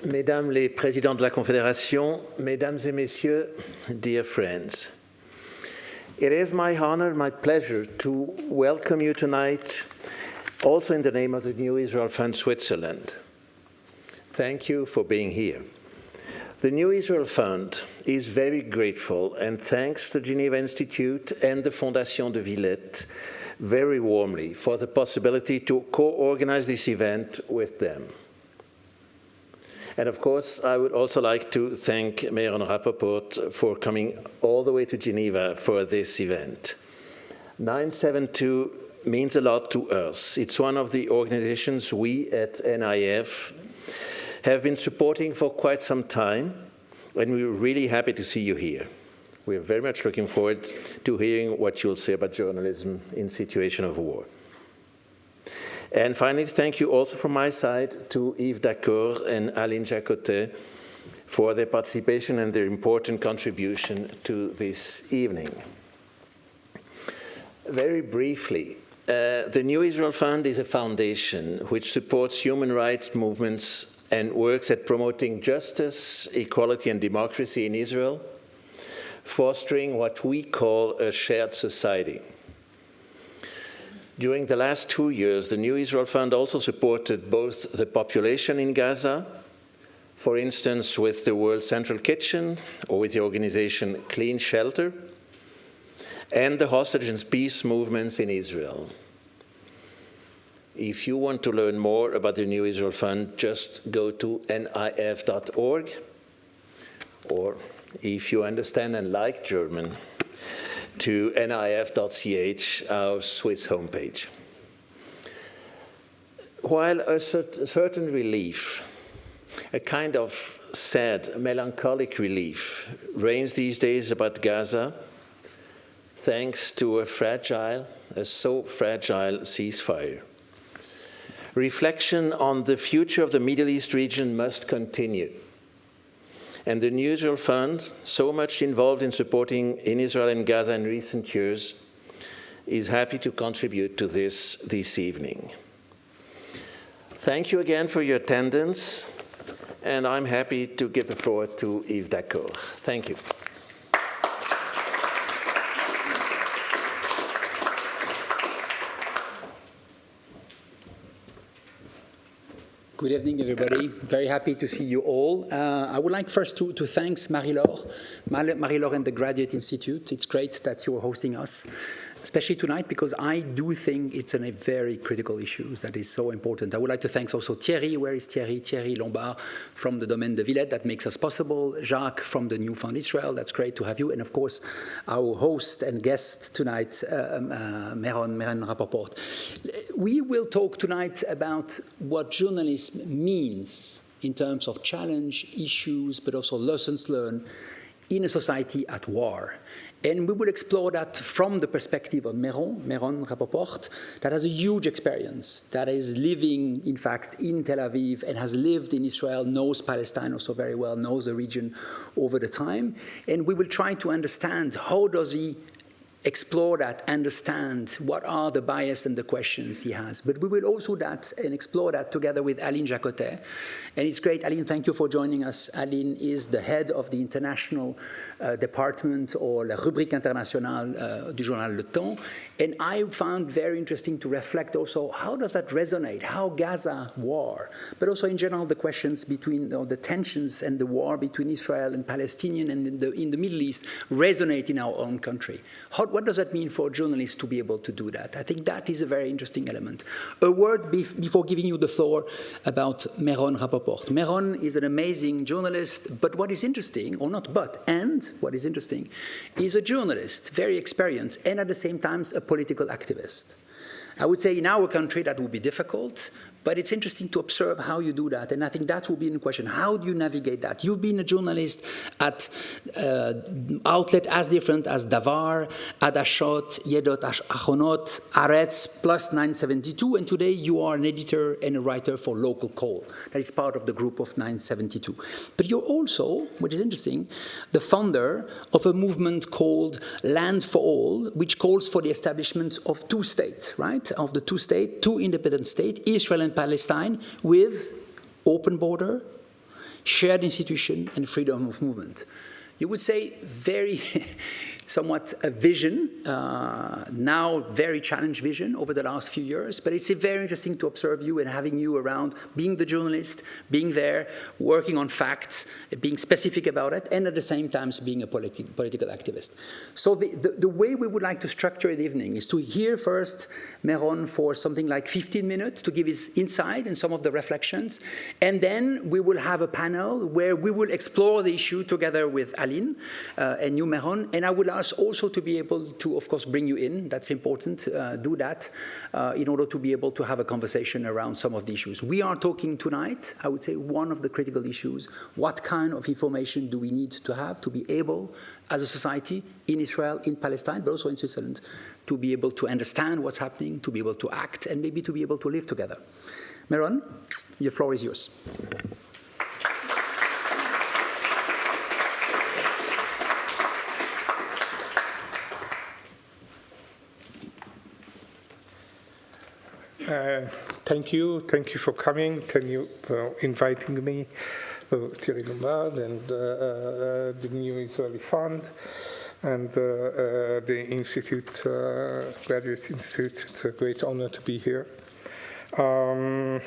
Mesdames les présidents de la Confédération, Mesdames et Messieurs, dear friends, it is my honor, my pleasure to welcome you tonight, also in the name of the New Israel Fund Switzerland. Thank you for being here. The New Israel Fund is very grateful and thanks the Geneva Institute and the Fondation de Villette very warmly for the possibility to co-organize this event with them. And of course, I would also like to thank Meron Rapoport for coming all the way to Geneva for this event. 972 means a lot to us. It's one of the organizations we at NIF have been supporting for quite some time, and we're really happy to see you here. We're very much looking forward to hearing what you'll say about journalism in situation of war. And finally, thank you also from my side to Yves Daccord and Aline Jacotet for their participation and their important contribution to this evening. Very briefly, the New Israel Fund is a foundation which supports human rights movements and works at promoting justice, equality, and democracy in Israel, fostering what we call a shared society. During the last 2 years, the New Israel Fund also supported both the population in Gaza, for instance, with the World Central Kitchen or with the organization Clean Shelter, and the hostage and peace movements in Israel. If you want to learn more about the New Israel Fund, just go to nif.org, or if you understand and like German, to nif.ch, our Swiss homepage. While a certain relief, a kind of sad, melancholic relief, reigns these days about Gaza, thanks to a so fragile ceasefire. Reflection on the future of the Middle East region must continue. And the New Israel Fund, so much involved in supporting in Israel and Gaza in recent years, is happy to contribute to this evening. Thank you again for your attendance, and I'm happy to give the floor to Yves Daccord. Thank you. Good evening, everybody. Very happy to see you all. I would like first to thank Marie-Laure and the Graduate Institute. It's great that you're hosting us, especially tonight, because I do think it's a very critical issue that is so important. I would like to thank also Thierry. Where is Thierry? Thierry Lombard from the Domaine de Villette, that makes us possible. Jacques from the New Fund Israel, that's great to have you. And of course, our host and guest tonight, Meron Rapoport. We will talk tonight about what journalism means in terms of challenge, issues, but also lessons learned in a society at war. And we will explore that from the perspective of Meron Rapoport, that has a huge experience, that is living, in fact, in Tel Aviv and has lived in Israel, knows Palestine also very well, knows the region over the time. And we will try to understand how does he explore that, understand what are the bias and the questions he has. But we will also explore that together with Aline Jacotet. And it's great, Aline, thank you for joining us. Aline is the head of the international department, or la rubrique internationale du journal Le Temps. And I found very interesting to reflect also, how does that resonate? How Gaza war, but also in general the questions between the tensions and the war between Israel and Palestinian and in the Middle East resonate in our own country. What does that mean for journalists to be able to do that? I think that is a very interesting element. A word before giving you the floor about Meron Rapoport. Meron is an amazing journalist, but what is interesting, or not but, and what is interesting, is a journalist, very experienced, and at the same time a political activist. I would say in our country that would be difficult, but it's interesting to observe how you do that, and I think that will be in question. How do you navigate that? You've been a journalist at outlet as different as Davar, Adashot, Yedot Achonot, Aretz, plus 972, and today you are an editor and a writer for Local Call. That is part of the group of 972. But you're also, which is interesting, the founder of a movement called Land for All, which calls for the establishment of two states, right? Of the two independent states, Israel and Palestine, with open border, shared institution, and freedom of movement. You would say very somewhat a vision, now very challenged vision over the last few years, but it's very interesting to observe you and having you around, being the journalist, being there, working on facts, being specific about it, and at the same time being a political activist. So the way we would like to structure the evening is to hear first Meron for something like 15 minutes to give his insight and some of the reflections, and then we will have a panel where we will explore the issue together with Aline and you, Meron, and I will ask also to be able to, of course, bring you in. That's important. Do that in order to be able to have a conversation around some of the issues. We are talking tonight, I would say, one of the critical issues. What kind of information do we need to have to be able, as a society, in Israel, in Palestine, but also in Switzerland, to be able to understand what's happening, to be able to act, and maybe to be able to live together. Meron, your floor is yours. Thank you for coming, thank you for inviting me, Thierry Lombard and the new Israeli Fund and the Institute, Graduate Institute. It's a great honor to be here. The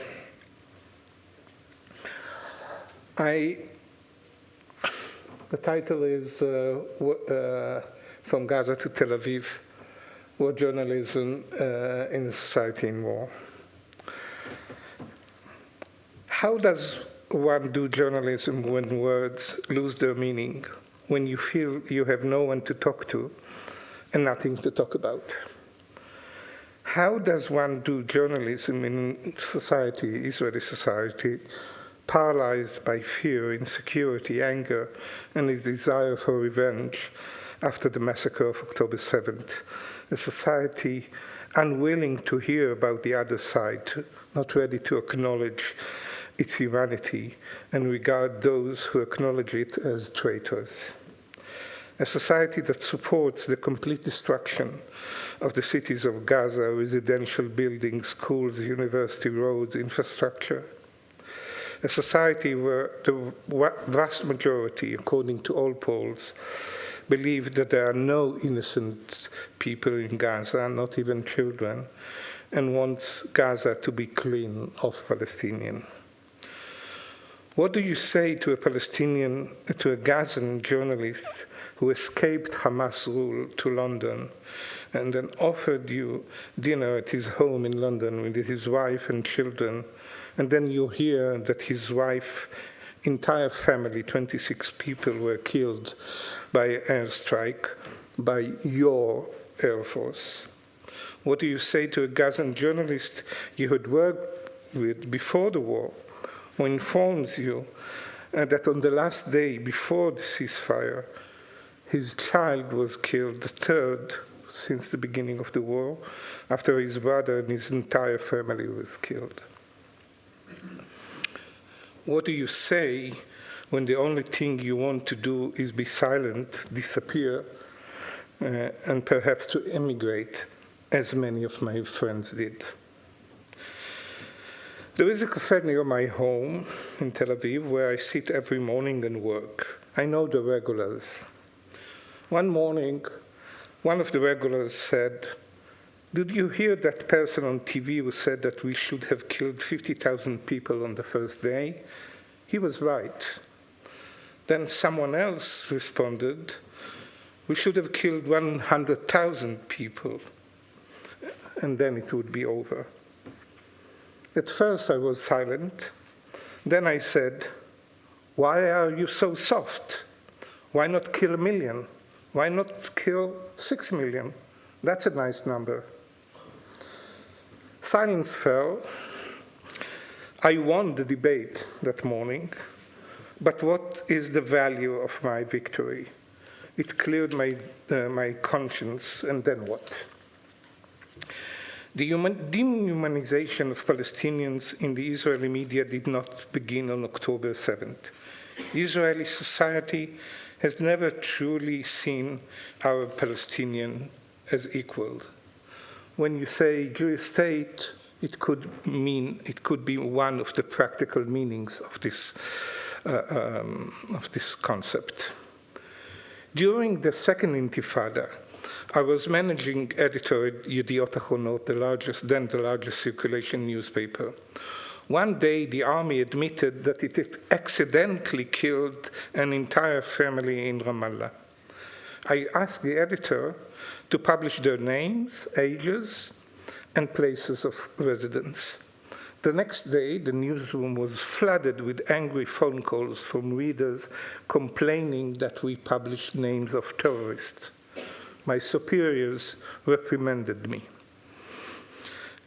title is From Gaza to Tel Aviv, War Journalism in Society in War. How does one do journalism when words lose their meaning, when you feel you have no one to talk to and nothing to talk about? How does one do journalism in society, Israeli society, paralyzed by fear, insecurity, anger, and a desire for revenge after the massacre of October 7th? A society unwilling to hear about the other side, not ready to acknowledge its humanity and regard those who acknowledge it as traitors. A society that supports the complete destruction of the cities of Gaza, residential buildings, schools, university roads, infrastructure. A society where the vast majority, according to all polls, believe that there are no innocent people in Gaza, not even children, and wants Gaza to be clean of Palestinians. What do you say to a Gazan journalist who escaped Hamas rule to London and then offered you dinner at his home in London with his wife and children, and then you hear that his wife's entire family, 26 people, were killed by airstrike by your Air Force? What do you say to a Gazan journalist you had worked with before the war, who informs you that on the last day before the ceasefire, his child was killed, the third since the beginning of the war, after his brother and his entire family was killed? What do you say when the only thing you want to do is be silent, disappear, and perhaps to emigrate, as many of my friends did? There is a cafe near my home in Tel Aviv where I sit every morning and work. I know the regulars. One morning, one of the regulars said, "Did you hear that person on TV who said that we should have killed 50,000 people on the first day? He was right." Then someone else responded, "We should have killed 100,000 people, and then it would be over." At first I was silent. Then I said, "Why are you so soft? Why not kill 1 million? Why not kill 6 million? That's a nice number." Silence fell. I won the debate that morning, but what is the value of my victory? It cleared my conscience, and then what? The dehumanization of Palestinians in the Israeli media did not begin on October 7th. Israeli society has never truly seen our Palestinian as equal. When you say Jewish state, it could be one of the practical meanings of this of this concept. During the second Intifada, I was managing editor at Yediot Ahronot, the largest circulation newspaper. One day, the army admitted that it had accidentally killed an entire family in Ramallah. I asked the editor to publish their names, ages, and places of residence. The next day, the newsroom was flooded with angry phone calls from readers complaining that we published names of terrorists. My superiors reprimanded me.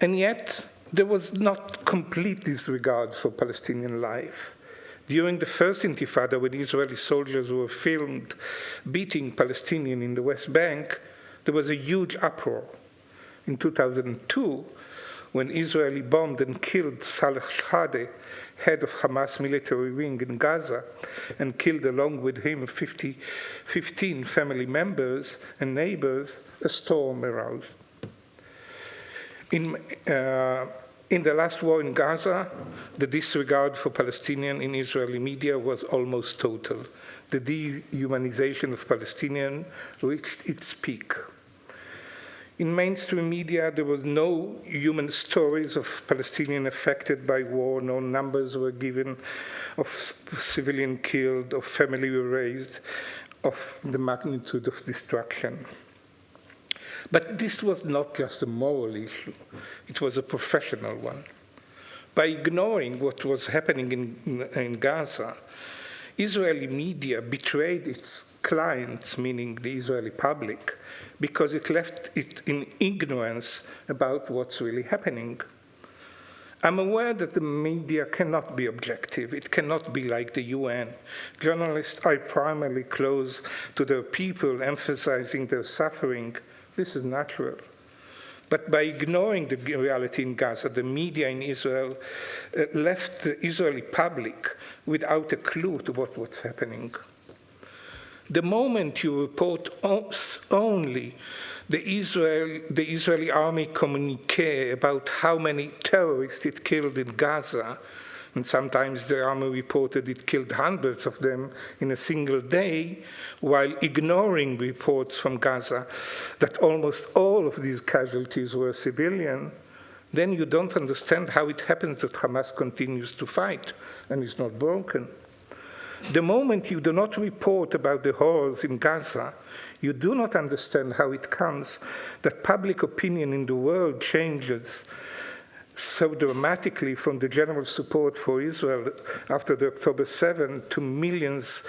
And yet, there was not complete disregard for Palestinian life. During the first Intifada, when Israeli soldiers were filmed beating Palestinians in the West Bank, there was a huge uproar. In 2002, when Israel bombed and killed Saleh Shadeh, head of Hamas military wing in Gaza, and killed along with him 15 family members and neighbors, a storm arose. In the last war in Gaza, the disregard for Palestinians in Israeli media was almost total. The dehumanization of Palestinians reached its peak. In mainstream media, there was no human stories of Palestinians affected by war. No numbers were given of civilians killed, of family erased, of the magnitude of destruction. But this was not just a moral issue. It was a professional one. By ignoring what was happening in Gaza, Israeli media betrayed its clients, meaning the Israeli public, because it left it in ignorance about what's really happening. I'm aware that the media cannot be objective. It cannot be like the UN. Journalists are primarily close to their people, emphasizing their suffering. This is natural. But by ignoring the reality in Gaza, the media in Israel left the Israeli public without a clue to what was happening. The moment you report only the Israeli army communique about how many terrorists it killed in Gaza, and sometimes the army reported it killed hundreds of them in a single day, while ignoring reports from Gaza that almost all of these casualties were civilian, then you don't understand how it happens that Hamas continues to fight and is not broken. The moment you do not report about the horrors in Gaza, you do not understand how it comes that public opinion in the world changes so dramatically from the general support for Israel after the October 7 to millions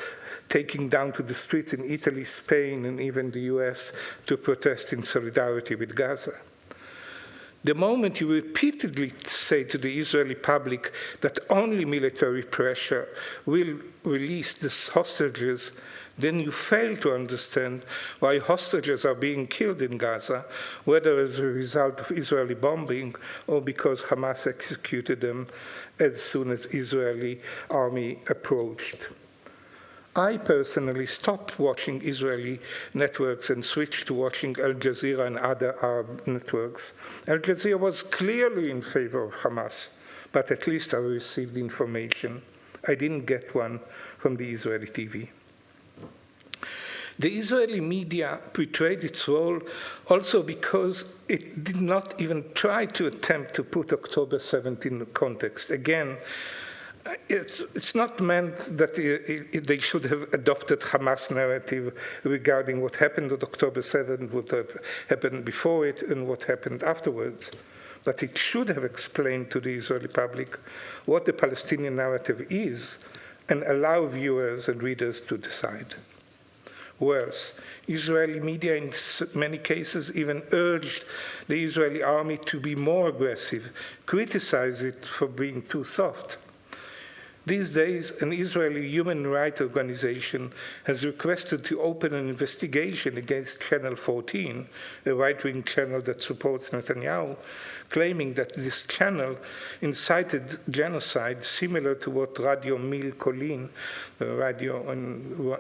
taking down to the streets in Italy, Spain, and even the US to protest in solidarity with Gaza. The moment you repeatedly say to the Israeli public that only military pressure will release the hostages, then you fail to understand why hostages are being killed in Gaza, whether as a result of Israeli bombing or because Hamas executed them as soon as Israeli army approached. I personally stopped watching Israeli networks and switched to watching Al Jazeera and other Arab networks. Al Jazeera was clearly in favor of Hamas, but at least I received information. I didn't get one from the Israeli TV. The Israeli media portrayed its role also because it did not even try to attempt to put October 7th in context. Again, it's not meant that they should have adopted Hamas narrative regarding what happened on October 7th, what happened before it, and what happened afterwards. But it should have explained to the Israeli public what the Palestinian narrative is and allow viewers and readers to decide. Worse, Israeli media in many cases even urged the Israeli army to be more aggressive, criticize it for being too soft. These days, an Israeli human rights organization has requested to open an investigation against Channel 14, a right-wing channel that supports Netanyahu, claiming that this channel incited genocide similar to what Radio Mil Colin, the radio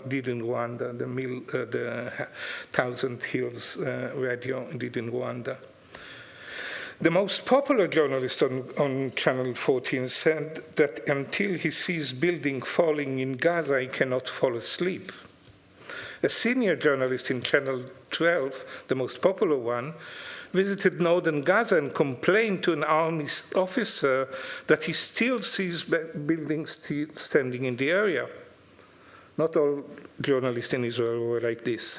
did in Rwanda, the Thousand Hills radio did in Rwanda. The most popular journalist on Channel 14 said that until he sees building falling in Gaza, he cannot fall asleep. A senior journalist in Channel 12, the most popular one, visited northern Gaza and complained to an army officer that he still sees buildings standing in the area. Not all journalists in Israel were like this.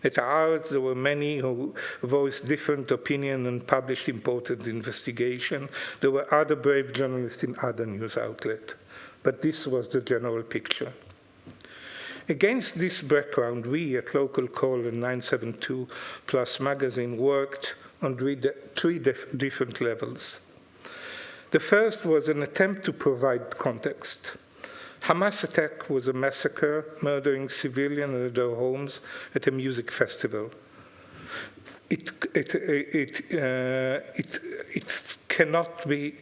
At ours, there were many who voiced different opinions and published important investigation. There were other brave journalists in other news outlets. But this was the general picture. Against this background, we at Local Call and 972 Plus magazine worked on three different levels. The first was an attempt to provide context. Hamas attack was a massacre, murdering civilians at their homes at a music festival. It cannot be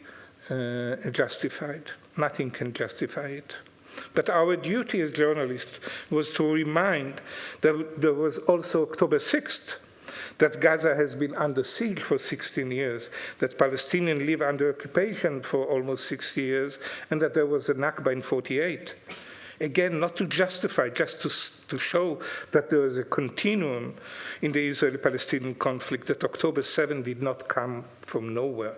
justified. Nothing can justify it. But our duty as journalists was to remind that there was also October 6th, that Gaza has been under siege for 16 years, that Palestinians live under occupation for almost 60 years, and that there was a Nakba in 48. Again, not to justify, just to show that there is a continuum in the Israeli-Palestinian conflict, that October 7 did not come from nowhere.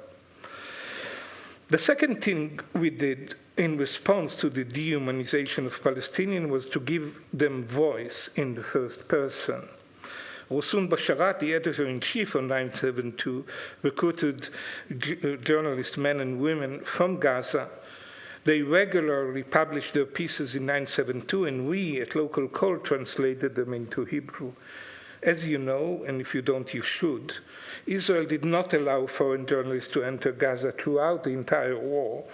The second thing we did in response to the dehumanization of Palestinians was to give them voice in the first person. Rosun Basharat, the editor-in-chief of 972, recruited journalists, men and women from Gaza. They regularly published their pieces in 972, and we at Local Call translated them into Hebrew. As you know, and if you don't, you should, Israel did not allow foreign journalists to enter Gaza throughout the entire war,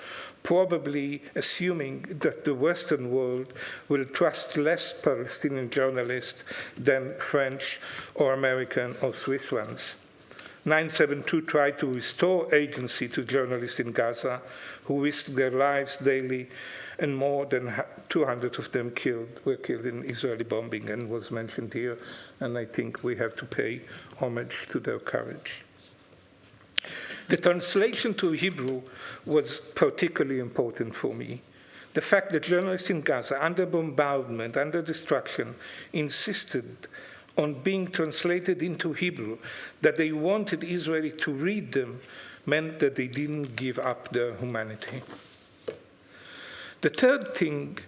probably assuming that the Western world will trust less Palestinian journalists than French or American or Swiss ones. 972 tried to restore agency to journalists in Gaza who risked their lives daily, and more than 200 of them were killed in Israeli bombing, and was mentioned here, and I think we have to pay homage to their courage. The translation to Hebrew was particularly important for me. The fact that journalists in Gaza, under bombardment, under destruction, insisted on being translated into Hebrew, that they wanted Israeli to read them, meant that they didn't give up their humanity. The third thing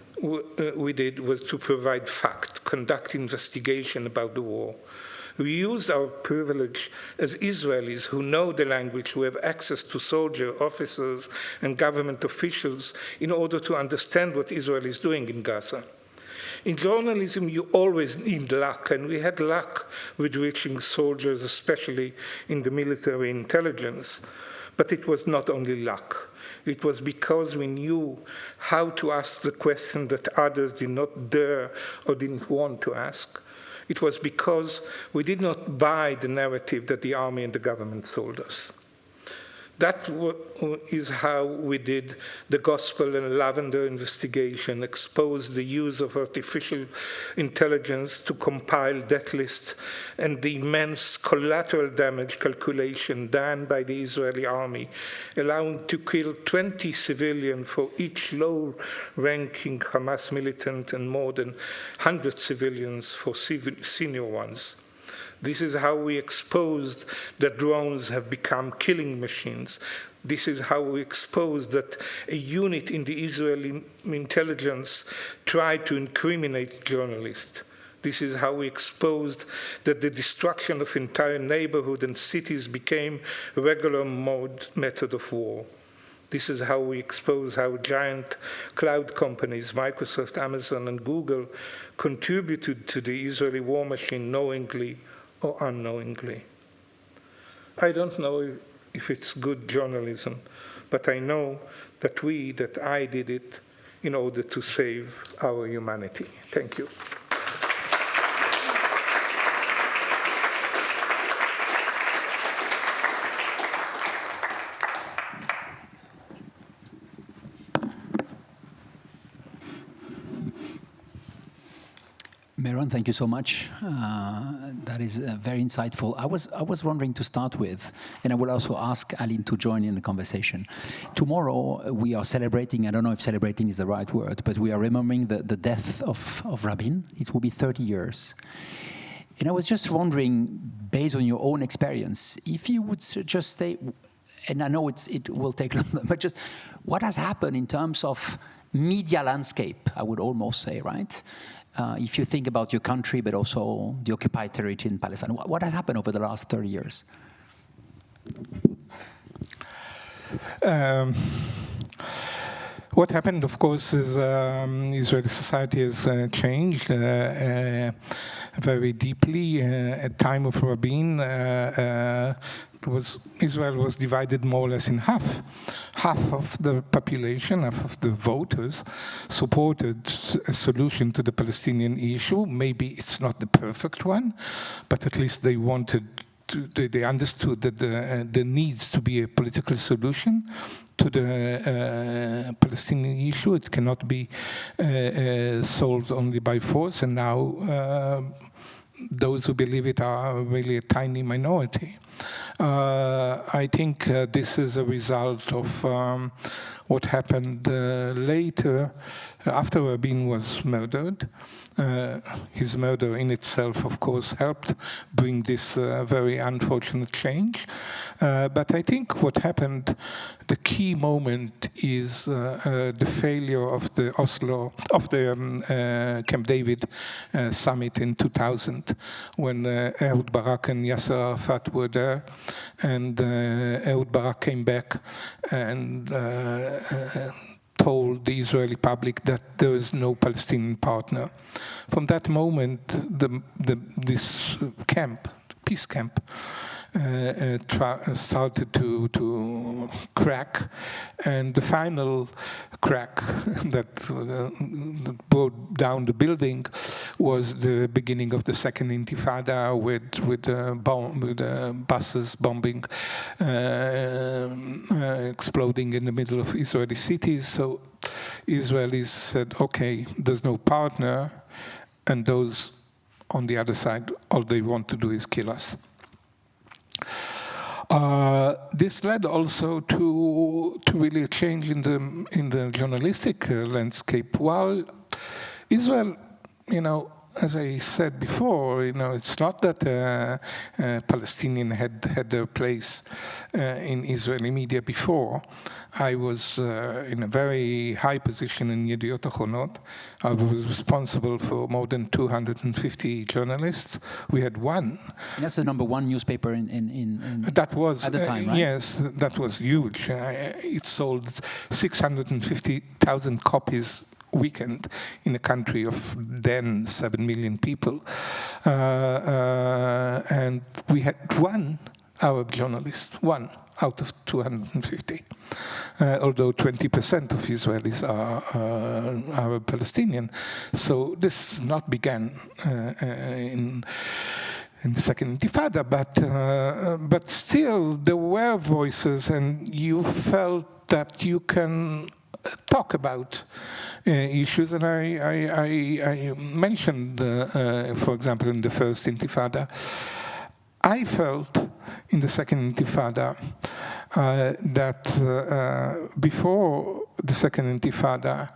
we did was to provide fact, conduct investigation about the war. We used our privilege as Israelis who know the language, who have access to soldiers, officers, and government officials in order to understand what Israel is doing in Gaza. In journalism, you always need luck, and we had luck with reaching soldiers, especially in the military intelligence. But it was not only luck. It was because we knew how to ask the question that others did not dare or didn't want to ask. It was because we did not buy the narrative that the army and the government sold us. That is how we did the Gospel and Lavender investigation, exposed the use of artificial intelligence to compile death lists, and the immense collateral damage calculation done by the Israeli army, allowing to kill 20 civilians for each low-ranking Hamas militant and more than 100 civilians for senior ones. This is how we exposed that drones have become killing machines. This is how we exposed that a unit in the Israeli intelligence tried to incriminate journalists. This is how we exposed that the destruction of entire neighborhoods and cities became a regular method of war. This is how we expose how giant cloud companies, Microsoft, Amazon, and Google, contributed to the Israeli war machine knowingly or unknowingly. I don't know if it's good journalism, but I know that I did it in order to save our humanity. Thank you. Meron, thank you so much. That is very insightful. I was wondering to start with, and I will also ask Aline to join in the conversation. Tomorrow we are celebrating, I don't know if celebrating is the right word, but we are remembering the death of Rabin. It will be 30 years. And I was just wondering, based on your own experience, if you would just say, and I know it will take longer, but just what has happened in terms of media landscape, I would almost say, right? If you think about your country, but also the occupied territory in Palestine, what has happened over the last 30 years? What happened, of course, is Israeli society has changed very deeply. At time of Rabin, Israel was divided more or less in half. Half of the population, half of the voters, supported a solution to the Palestinian issue. Maybe it's not the perfect one, but at least they wanted they understood that there needs to be a political solution to the Palestinian issue. It cannot be solved only by force, and now those who believe it are really a tiny minority. I think this is a result of what happened later, after Rabin was murdered. His murder in itself, of course, helped bring this very unfortunate change. But I think what happened, the key moment is the failure of the Camp David summit in 2000, when Ehud Barak and Yasser Arafat were there, and Ehud Barak came back and told the Israeli public that there is no Palestinian partner. From that moment, this camp, peace camp, started to crack, and the final crack that brought down the building was the beginning of the second Intifada, with buses bombing, exploding in the middle of Israeli cities. So Israelis said, okay, there's no partner, and those on the other side, all they want to do is kill us. This led also to really a change in the journalistic landscape. While Israel, as I said before, it's not that Palestinian had their place in Israeli media before. I was in a very high position in Yediot Achronot. I was responsible for more than 250 journalists. We had one. And that's the #1 newspaper that was, at the time, right? Yes, that was huge. It sold 650,000 copies weekend in a country of then 7 million people. And we had one Arab journalist, one out of 250. Although 20% of Israelis are Arab Palestinian. So this not began in the second Intifada, but still there were voices, and you felt that you can talk about issues. And I mentioned, for example, in the first Intifada, I felt in the second Intifada that before the second Intifada,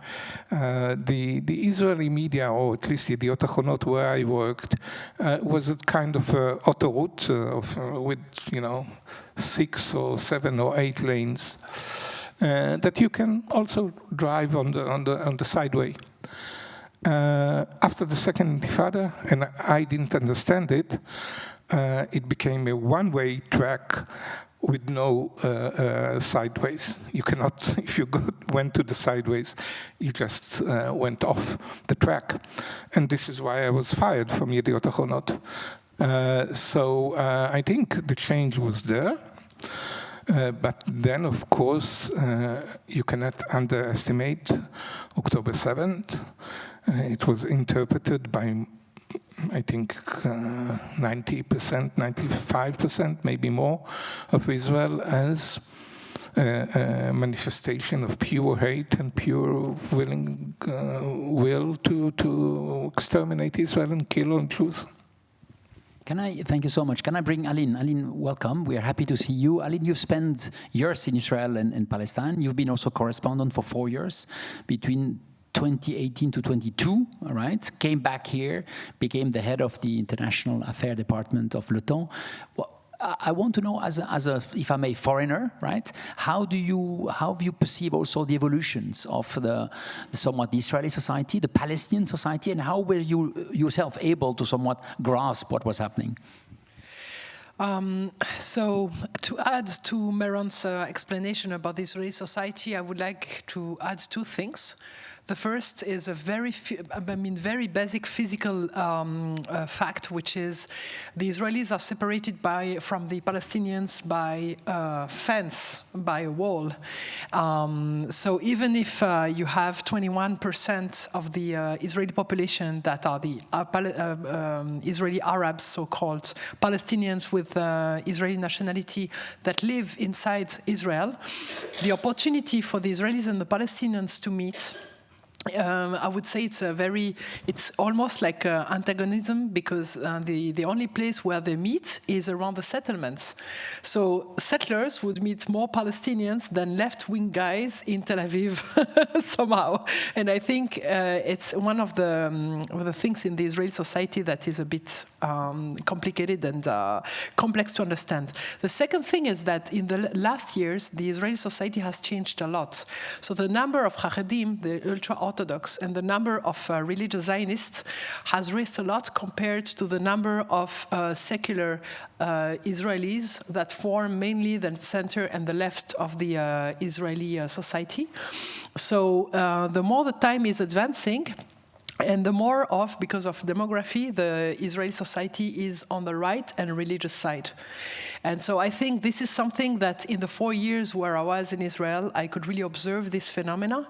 the Israeli media, or at least Yediot Achronot, where I worked, was a kind of autoroute with 6 or 7 or 8 lanes that you can also drive on the sideway. After the second Intifada, and I didn't understand it, it became a one-way track with no sideways. You cannot, if you went to the sideways, you just went off the track. And this is why I was fired from Yediot Achronot. So I think the change was there. But then, of course, you cannot underestimate October 7th. It was interpreted by, I think, 90%, 95%, maybe more, of Israel as manifestation of pure hate and pure will to exterminate Israel and kill all Jews. Thank you so much. Can I bring Aline? Aline, welcome. We are happy to see you. Aline, you've spent years in Israel and Palestine. You've been also correspondent for 4 years, between 2018 to 22, all right? Came back here, became the head of the International Affairs Department of Le Temps. Well, I want to know, as a, if I may, foreigner, right? How do you perceive also the evolutions of the Israeli society, the Palestinian society, and how were you yourself able to somewhat grasp what was happening? So to add to Meron's explanation about the Israeli society, I would like to add 2 things. The first is a very basic physical fact, which is the Israelis are separated from the Palestinians by a fence, by a wall. So even if you have 21% of the Israeli population that are the Israeli Arabs, so-called Palestinians with Israeli nationality that live inside Israel, the opportunity for the Israelis and the Palestinians to meet, I would say it's almost like antagonism, because the only place where they meet is around the settlements. So settlers would meet more Palestinians than left-wing guys in Tel Aviv somehow. And I think it's one of the things in the Israeli society that is a bit complicated and complex to understand. The second thing is that in the last years, the Israeli society has changed a lot. So the number of Haredim, the ultra-Orthodox, and the number of religious Zionists has raised a lot compared to the number of secular Israelis that form mainly the center and the left of the Israeli society. So the more the time is advancing, and the more because of demography, the Israeli society is on the right and religious side. And so I think this is something that in the 4 years where I was in Israel, I could really observe this phenomena.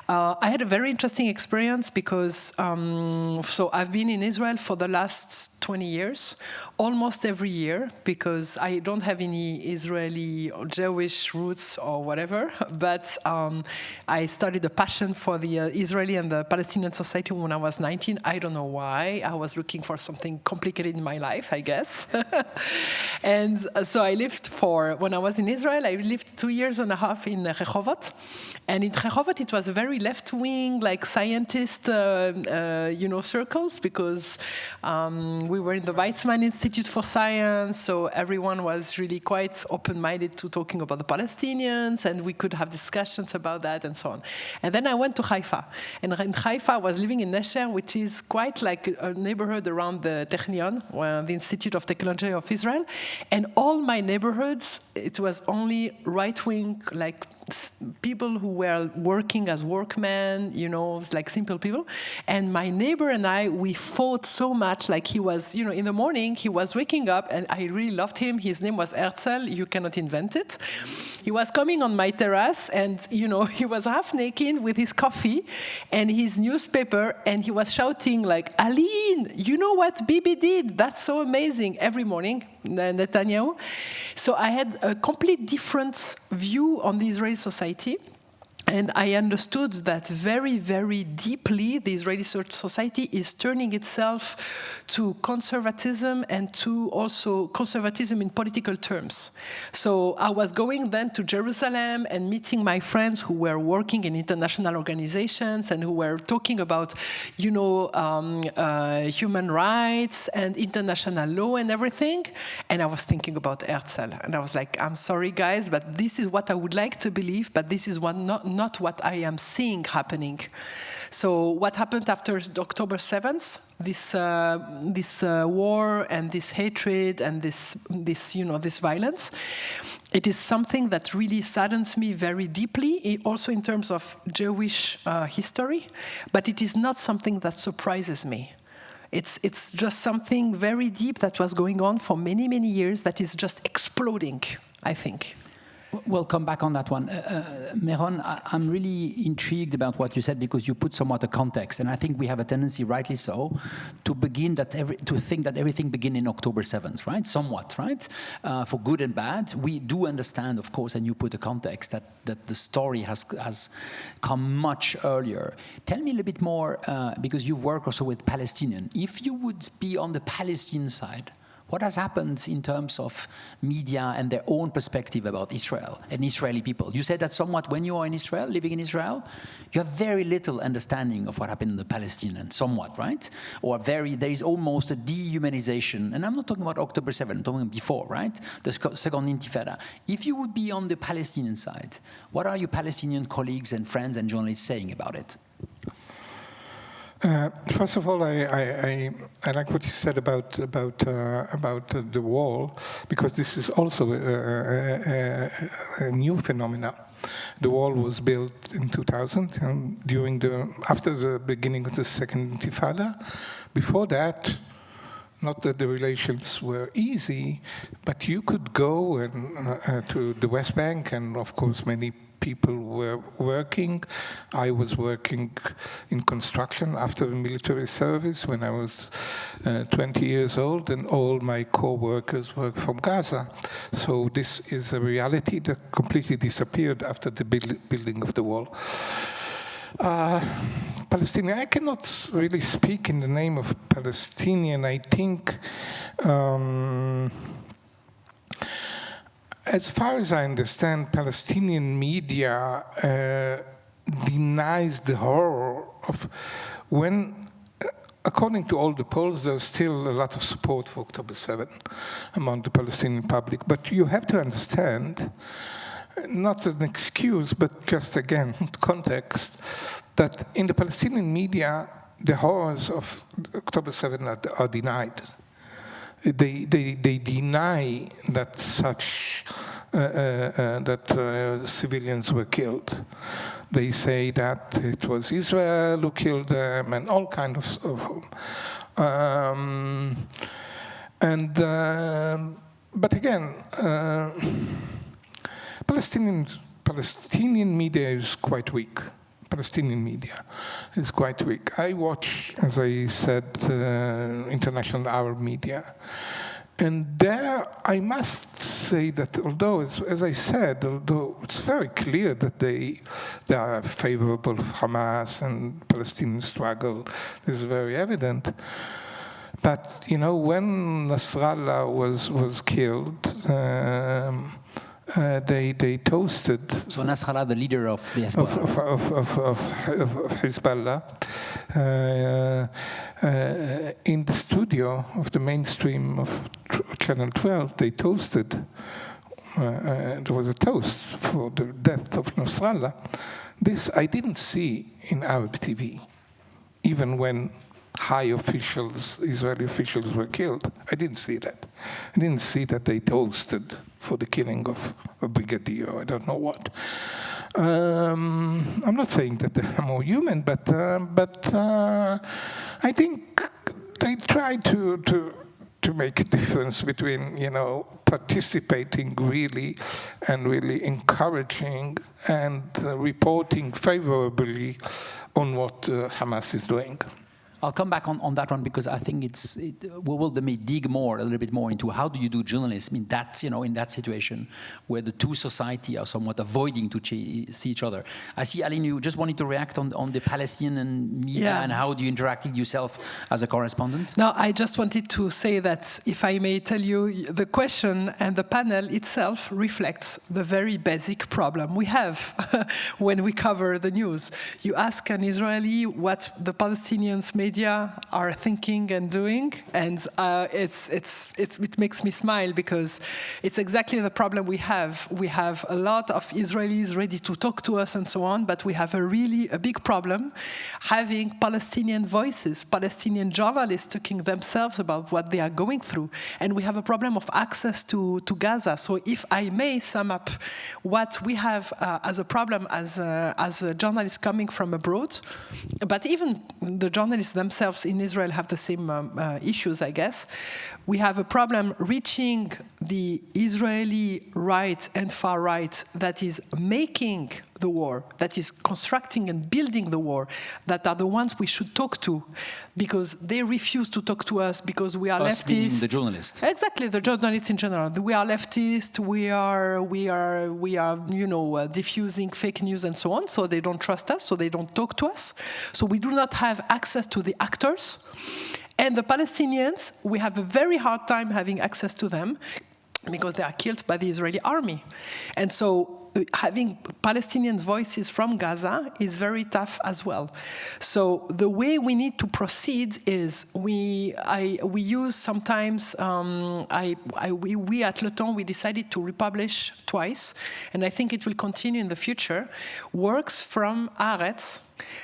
I had a very interesting experience because, so I've been in Israel for the last 20 years, almost every year, because I don't have any Israeli or Jewish roots or whatever, but I started a passion for the Israeli and the Palestinian society when I was 19. I don't know why. I was looking for something complicated in my life, I guess. And so I lived when I was in Israel, I lived 2.5 years in Rehovot. And in Rehovot, it was a very left-wing, like scientist, circles, because we were in the Weizmann Institute for Science, so everyone was really quite open-minded to talking about the Palestinians, and we could have discussions about that and so on. And then I went to Haifa. And in Haifa, I was living in Nesher, which is quite like a neighborhood around the Technion, the Institute of Technology of Israel. And all my neighborhoods, it was only right-wing, like people who were working as workmen, like simple people. And my neighbor and I, we fought so much. Like he was, in the morning, he was waking up, and I really loved him. His name was Herzl. You cannot invent it. He was coming on my terrace, and, he was half naked with his coffee and his newspaper, and he was shouting like, Aline, you know what Bibi did? That's so amazing. Every morning, Netanyahu. So I had a complete different view on the Israeli society. And I understood that very, very deeply, the Israeli society is turning itself to conservatism and to also conservatism in political terms. So I was going then to Jerusalem and meeting my friends who were working in international organizations and who were talking about, human rights and international law and everything. And I was thinking about Herzl. And I was like, I'm sorry, guys, but this is what I would like to believe, but this is not what I am seeing happening. So what happened after October 7th, this war and this hatred and this violence, it is something that really saddens me very deeply, also in terms of Jewish history, but it is not something that surprises me. It's just something very deep that was going on for many, many years that is just exploding, I think. We'll come back on that one. Meron, I'm really intrigued about what you said because you put somewhat a context, and I think we have a tendency, rightly so, to think that everything began in October 7th, right? Somewhat, right? For good and bad. We do understand, of course, and you put a context that the story has come much earlier. Tell me a little bit more, because you've worked also with Palestinians. If you would be on the Palestinian side, what has happened in terms of media and their own perspective about Israel and Israeli people? You said that somewhat when you are in Israel, living in Israel, you have very little understanding of what happened in the Palestinian, somewhat, right? Or there is almost a dehumanization. And I'm not talking about October 7th, I'm talking before, right? The Second Intifada. If you would be on the Palestinian side, what are your Palestinian colleagues and friends and journalists saying about it? First of all, I like what you said about the wall, because this is also a new phenomenon. The wall was built in 2000 after the beginning of the Second Intifada. Before that, not that the relations were easy, but you could go to the West Bank, and of course many people were working. I was working in construction after military service when I was 20 years old, and all my co-workers were from Gaza. So this is a reality that completely disappeared after the building of the wall. Palestinian, I cannot really speak in the name of Palestinian. I think as far as I understand, Palestinian media denies the horror of when, according to all the polls, there's still a lot of support for October 7 among the Palestinian public. But you have to understand, not an excuse, but just again, context, that in the Palestinian media, the horrors of October 7 are denied. They deny that civilians were killed. They say that it was Israel who killed them, and all kinds of. But again, Palestinian media is quite weak. Palestinian media is quite weak. I watch, as I said, international Arab media. And there, I must say that although, as I said, although it's very clear that they are favorable of Hamas and Palestinian struggle, this is very evident. But, you know, when Nasrallah was killed, they toasted. So Nasrallah, the leader of the Hezbollah, in the studio of the mainstream of Channel 12, they toasted. There was a toast for the death of Nasrallah. This I didn't see in Arab TV, even when high officials, Israeli officials, were killed. I didn't see that. I didn't see that they toasted for the killing of a brigadier, or I don't know what. I'm not saying that they're more human, but I think they try to make a difference between, you know, participating really and really encouraging and reporting favorably on what Hamas is doing. I'll come back on that one because I think we will dig a little bit more into how do you do journalism in that, you know, in that situation where the two societies are somewhat avoiding to see each other. I see, Aline, you just wanted to react on the Palestinian media and how do you interact yourself as a correspondent? No, I just wanted to say that, if I may tell you, the question and the panel itself reflects the very basic problem we have when we cover the news. You ask an Israeli what the Palestinians media are thinking and doing, and it makes me smile because it's exactly the problem we have. We have a lot of Israelis ready to talk to us and so on, but we have a big problem having Palestinian voices, Palestinian journalists talking themselves about what they are going through, and we have a problem of access to Gaza. So if I may sum up what we have as a problem as a journalist coming from abroad, but even the journalists themselves in Israel have the same issues, I guess. We have a problem reaching the Israeli right and far right that is making the war, that is constructing and building the war, that are the ones we should talk to, because they refuse to talk to us because we are leftists. The journalists. Exactly, the journalists in general. We are leftist. We are, diffusing fake news and so on. So they don't trust us. So they don't talk to us. So we do not have access to the actors. And the Palestinians, we have a very hard time having access to them because they are killed by the Israeli army. And so having Palestinian voices from Gaza is very tough as well. So the way we need to proceed is we use sometimes, we at Le Temps, we decided to republish twice, and I think it will continue in the future, works from Haaretz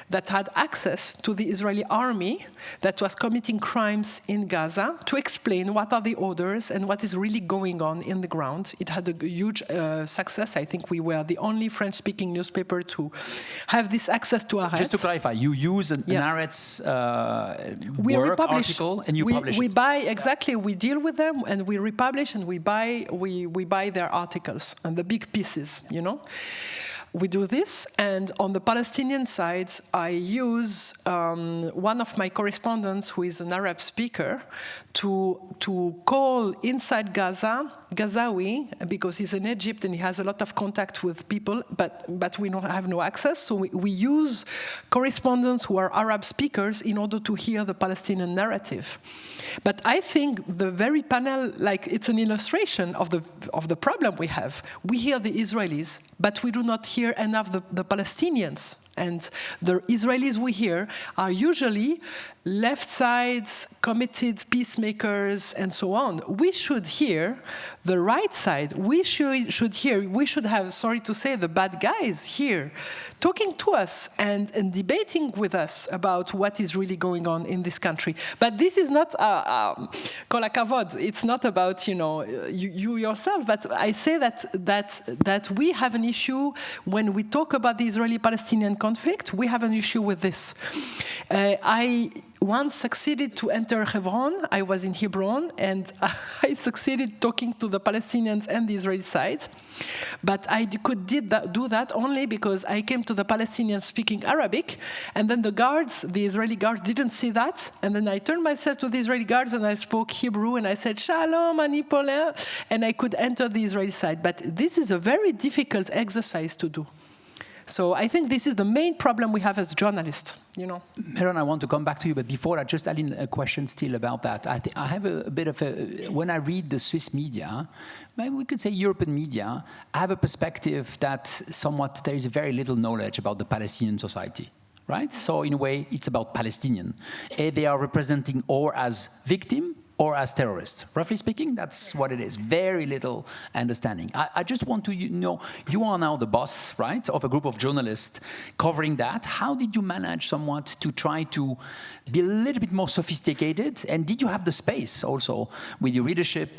that had access to the Israeli army that was committing crimes in Gaza to explain what are the orders and what is really going on in the ground. It had a huge success. I think we were the only French-speaking newspaper to have this access to Haaretz. Just to clarify, you use an Haaretz article and you publish it? We buy, exactly, we deal with them and we republish and we buy their articles and the big pieces, We do this, and on the Palestinian side, I use one of my correspondents, who is an Arab speaker, to call inside Gaza, Gazawi, because he's in Egypt and he has a lot of contact with people, but we don't have no access. So we use correspondents who are Arab speakers in order to hear the Palestinian narrative. But I think the very panel, it's an illustration of the problem we have. We hear the Israelis, but we do not hear enough the Palestinians. And the Israelis we hear are usually left sides, committed peacemakers, and so on. We should hear the right side. We should have, sorry to say, the bad guys here talking to us and debating with us about what is really going on in this country. But this is not kol hakavod. It's not about you yourself. But I say that we have an issue when we talk about the Israeli-Palestinian conflict. We have an issue with this. I once succeeded to enter Hebron. I was in Hebron, and I succeeded talking to the Palestinians and the Israeli side. But I do that only because I came to the Palestinians speaking Arabic, and then the Israeli guards didn't see that, and then I turned myself to the Israeli guards and I spoke Hebrew and I said, Shalom, ani poleh, and I could enter the Israeli side. But this is a very difficult exercise to do. So I think this is the main problem we have as journalists, Meron, I want to come back to you, but before that, just adding a question still about that. I have a bit of when I read the Swiss media, maybe we could say European media, I have a perspective that somewhat there is very little knowledge about the Palestinian society. Right? So in a way, it's about Palestinian. They are representing or as victim or as terrorists. Roughly speaking, that's what it is. Very little understanding. I just want to know, you are now the boss, right, of a group of journalists covering that. How did you manage somewhat to try to be a little bit more sophisticated? And did you have the space also with your leadership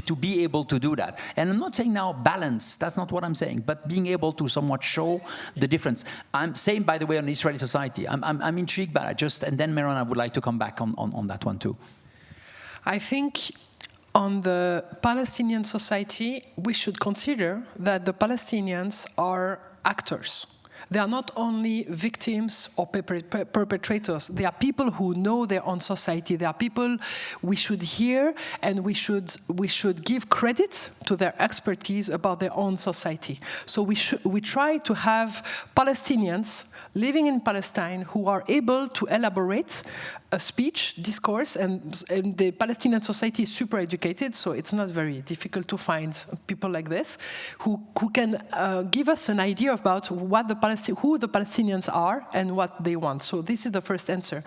to be able to do that? And I'm not saying now balance, that's not what I'm saying, but being able to somewhat show the difference. I'm saying, by the way, on Israeli society, I'm intrigued by it. And then, Meron, I would like to come back on that one too. I think on the Palestinian society, we should consider that the Palestinians are actors. They are not only victims or perpetrators. They are people who know their own society. They are people we should hear, and we should give credit to their expertise about their own society. So we try to have Palestinians living in Palestine who are able to elaborate a speech, discourse, and the Palestinian society is super educated, so it's not very difficult to find people like this who can give us an idea about who the Palestinians are and what they want. So this is the first answer.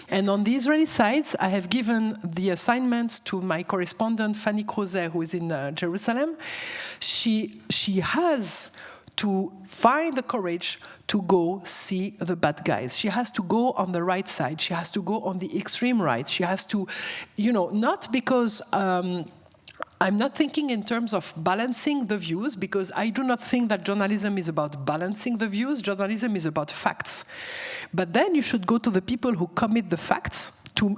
And on the Israeli side, I have given the assignment to my correspondent, Fanny Crozet, who is in Jerusalem. She has to find the courage to go see the bad guys. She has to go on the right side. She has to go on the extreme right. She has to, not because I'm not thinking in terms of balancing the views, because I do not think that journalism is about balancing the views. Journalism is about facts. But then you should go to the people who commit the facts to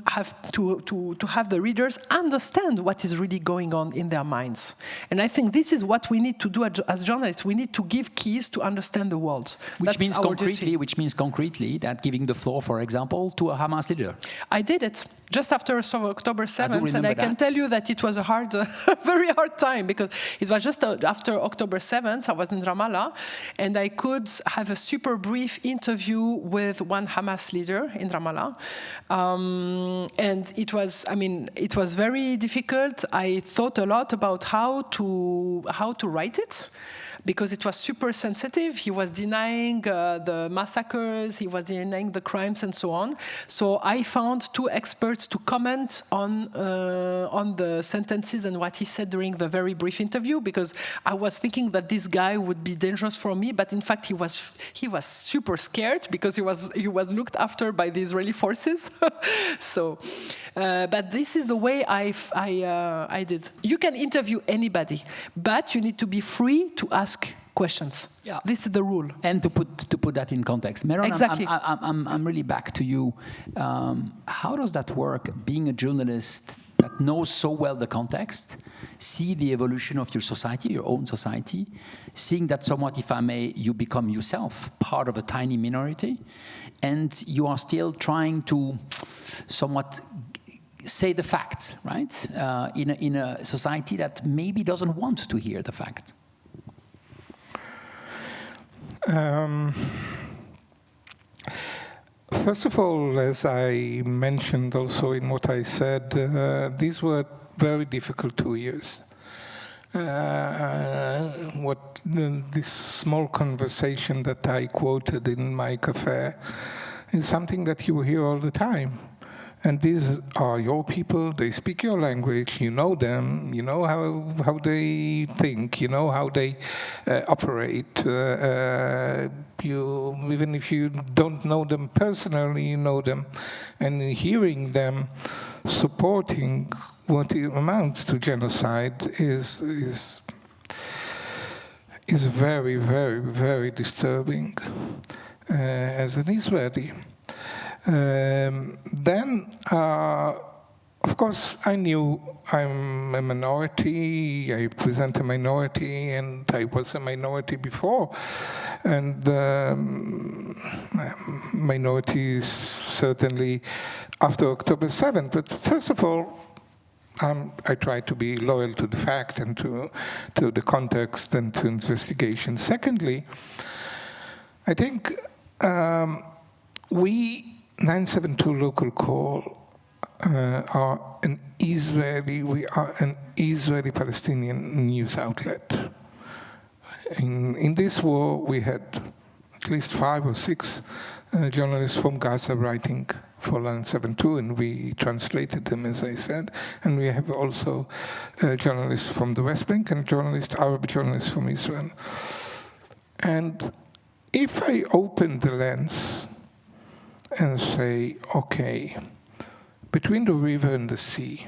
have the readers understand what is really going on in their minds. And I think this is what we need to do as journalists. We need to give keys to understand the world. Which means concretely that giving the floor, for example, to a Hamas leader. I did it just after October 7th, and I can tell you that it was a very hard time, because it was just after October 7th. I was in Ramallah, and I could have a super brief interview with one Hamas leader in Ramallah. And it was very difficult. I thought a lot about how to write it, because it was super sensitive. He was denying the massacres, he was denying the crimes, and so on. So I found two experts to comment on the sentences and what he said during the very brief interview, because I was thinking that this guy would be dangerous for me, but in fact he was super scared, because he was looked after by the Israeli forces. So, but this is the way I did. You can interview anybody, but you need to be free to ask questions. Yeah. This is the rule. And to put that in context. Meron, exactly. I'm really back to you. How does that work, being a journalist that knows so well the context, see the evolution of your society, your own society, seeing that somewhat, if I may, you become yourself part of a tiny minority, and you are still trying to somewhat say the facts, right? In a society that maybe doesn't want to hear the fact. First of all, as I mentioned also in what I said, these were very difficult 2 years. This small conversation that I quoted in my cafe is something that you hear all the time. And these are your people, they speak your language, you know them, you know how they think, you know how they operate. Even if you don't know them personally, you know them. And hearing them supporting what it amounts to genocide is very, very, very disturbing as an Israeli. Then, of course, I knew I'm a minority, I present a minority, and I was a minority before. And minorities certainly after October 7th. But first of all, I try to be loyal to the fact and to the context and to investigation. Secondly, I think we 972 Local Call are an Israeli-Palestinian news outlet. In this war, we had at least 5 or 6 journalists from Gaza writing for 972, and we translated them, as I said. And we have also journalists from the West Bank and Arab journalists from Israel. And if I open the lens and say, okay, between the river and the sea,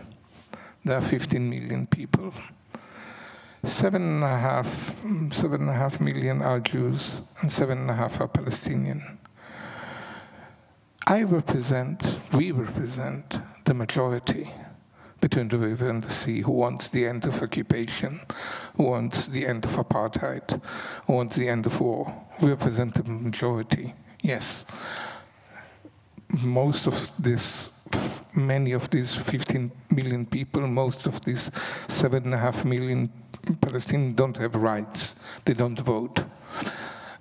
there are 15 million people. 7.5 million are Jews, and 7.5 are Palestinian. We represent the majority between the river and the sea, who wants the end of occupation, who wants the end of apartheid, who wants the end of war. We represent the majority, yes. Many of these 15 million people, most of these 7.5 million Palestinians don't have rights. They don't vote.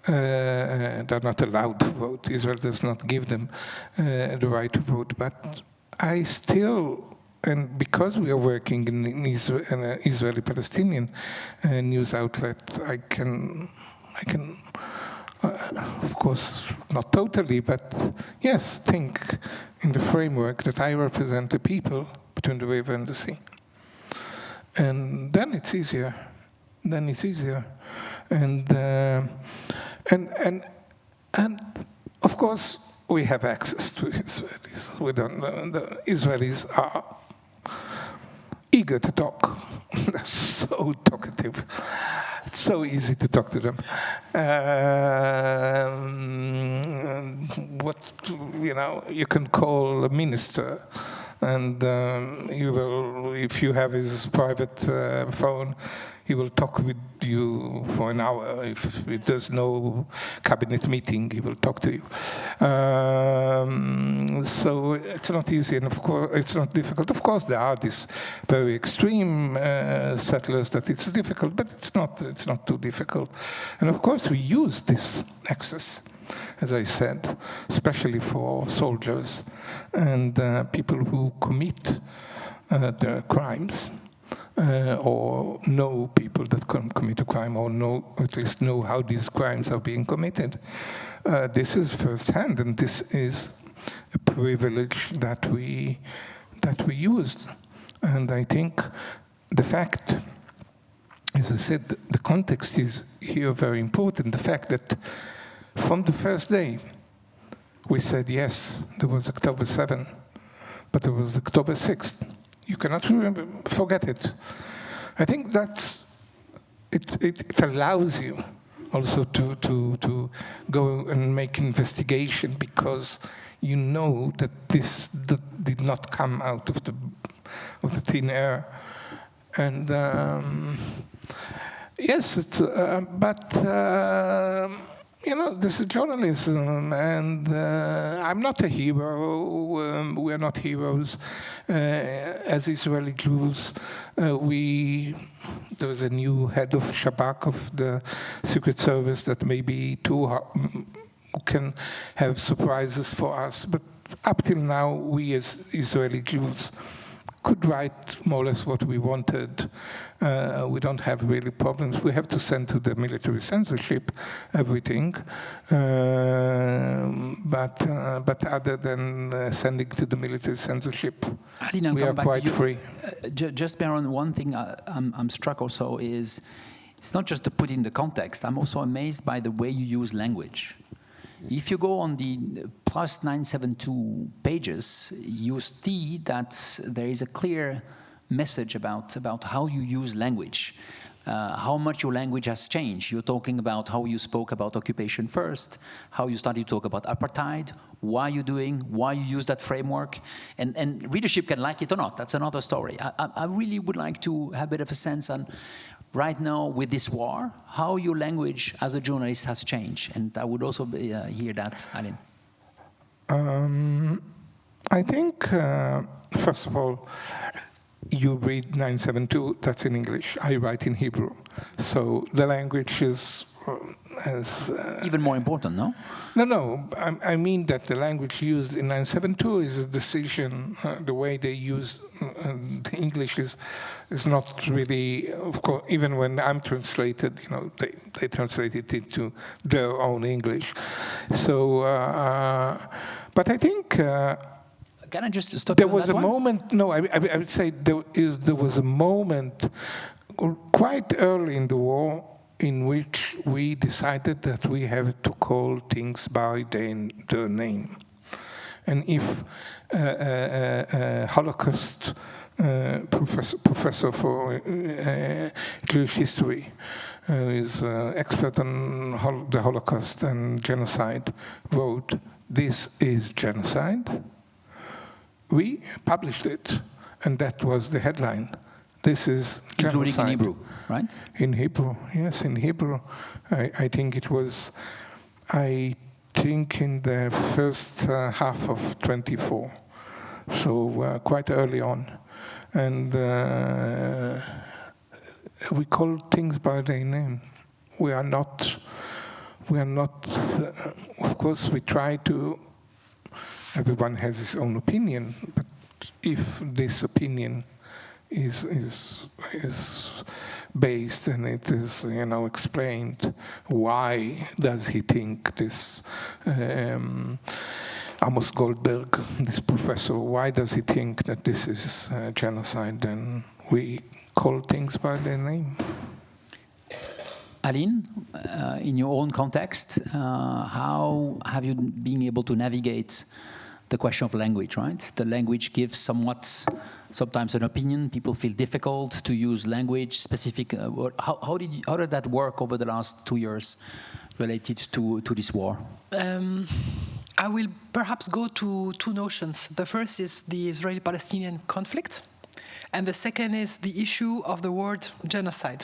They're not allowed to vote. Israel does not give them the right to vote. But I still, and because we are working in an Israeli-Palestinian news outlet, I can, of course, not totally, but yes, think in the framework that I represent the people between the river and the sea. And then it's easier. And of course, we have access to Israelis. The Israelis are eager to talk. They're so talkative. It's so easy to talk to them. What, you can call a minister, and he will, if you have his private phone, he will talk with you for an hour. If there's no cabinet meeting, he will talk to you. So it's not easy, and of course it's not difficult. Of course, there are these very extreme settlers that it's difficult, but it's not too difficult. And of course, we use this access, as I said, especially for soldiers and people who commit the crimes. Or know people that commit a crime, or at least know how these crimes are being committed. This is firsthand, and this is a privilege that we used. And I think the fact, as I said, the context is here very important. The fact that from the first day we said, yes, there was October 7th, but there was October 6th. You cannot forget it. I think it allows you also to go and make investigation, because you know that this did not come out of the thin air. And yes, it's this is journalism, and I'm not a hero. We're not heroes. As Israeli Jews, there was a new head of Shabak, of the Secret Service, that maybe can have surprises for us. But up till now, we as Israeli Jews could write more or less what we wanted. We don't have really problems. We have to send to the military censorship everything, but other than sending to the military censorship, we are quite free. Just Meron, one thing I'm struck also is, it's not just to put in the context. I'm also amazed by the way you use language. If you go on the plus 972 pages, you see that there is a clear message about how you use language, how much your language has changed. You're talking about how you spoke about occupation first, how you started to talk about apartheid, why you use that framework, and readership can like it or not. That's another story. I really would like to have a bit of a sense on, right now, with this war, how your language as a journalist has changed. And I would also hear that, Aline. I think, first of all, you read 972, that's in English. I write in Hebrew. So the language is even more important, no? No. I mean that the language used in 972 is a decision. The way they use the English is not really, of course, even when I'm translated, they translate it into their own English. So, but I think... Can I just stop there you on was that a moment, no, I would say there was a moment quite early in the war in which we decided that we have to call things by their name. And if Holocaust professor for Jewish history, is expert on the Holocaust and genocide, wrote, "This is genocide," we published it, and that was the headline. This is genocide. Including in Hebrew, right? In Hebrew, yes, in Hebrew. I think it was, in the first half of 24, so quite early on. And we call things by their name. We are not, of course, we try to, everyone has his own opinion, but if this opinion is based and it is, explained, why does he think this, Amos Goldberg, this professor, why does he think that this is genocide? Then we call things by their name. Aline, in your own context, how have you been able to navigate the question of language, right? The language gives sometimes an opinion. People feel difficult to use language specific. How did that work over the last 2 years related to this war? I will perhaps go to two notions. The first is the Israeli-Palestinian conflict, and the second is the issue of the word genocide.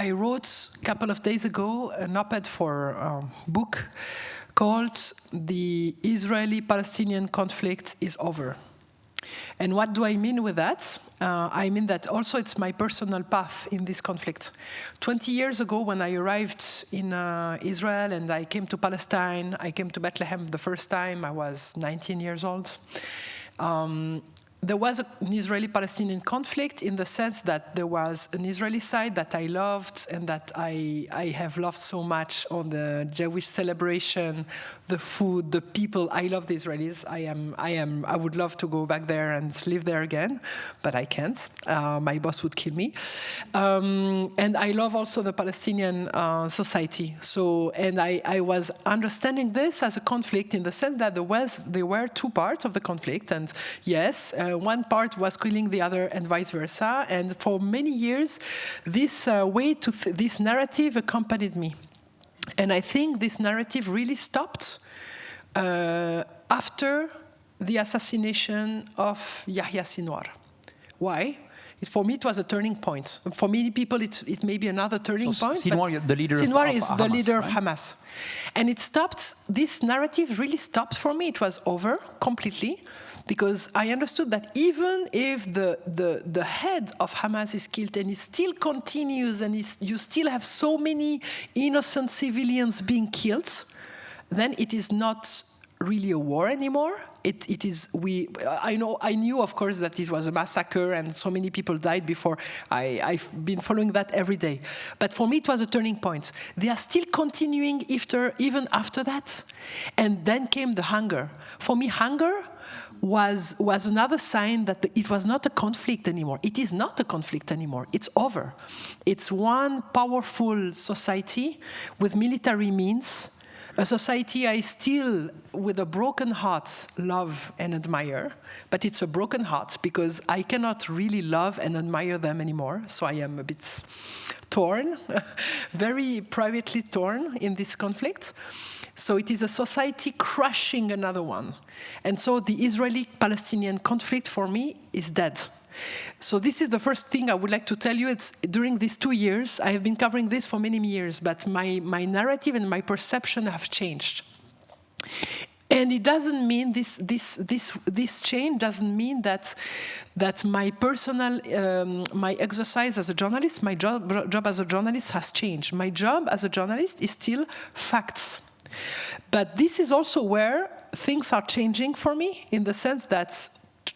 I wrote a couple of days ago an op-ed for a book called "The Israeli-Palestinian Conflict is Over." And what do I mean with that? I mean that also it's my personal path in this conflict. 20 years ago, when I arrived in Israel and I came to Palestine, I came to Bethlehem the first time, I was 19 years old. There was an Israeli-Palestinian conflict in the sense that there was an Israeli side that I loved and that I have loved so much, on the Jewish celebration, the food, the people. I love the Israelis. I would love to go back there and live there again, but I can't. My boss would kill me. And I love also the Palestinian society. So, and I was understanding this as a conflict in the sense that there were two parts of the conflict, and yes, one part was killing the other and vice versa. And for many years, this this narrative accompanied me. And I think this narrative really stopped after the assassination of Yahya Sinwar. Why? For me, it was a turning point. For many people, it may be another turning point. Sinwar, the leader Sinwar of is Hamas, the leader right? of Hamas. And it stopped, this narrative really stopped for me. It was over completely, because I understood that even if the head of Hamas is killed and it still continues and you still have so many innocent civilians being killed, then it is not really a war anymore. I knew, of course, that it was a massacre and so many people died before. I've been following that every day. But for me, it was a turning point. They are still continuing even after that. And then came the hunger. For me, hunger was another sign that it was not a conflict anymore. It is not a conflict anymore. It's over. It's one powerful society with military means, a society I still, with a broken heart, love and admire, but it's a broken heart because I cannot really love and admire them anymore, so I am a bit torn, very privately torn in this conflict. So it is a society crushing another one. And so the Israeli-Palestinian conflict for me is dead. So this is the first thing I would like to tell you. It's during these 2 years, I have been covering this for many years, but my narrative and my perception have changed. And it doesn't mean this change doesn't mean that my personal my exercise as a journalist, my job as a journalist has changed. My job as a journalist is still facts. But this is also where things are changing for me, in the sense that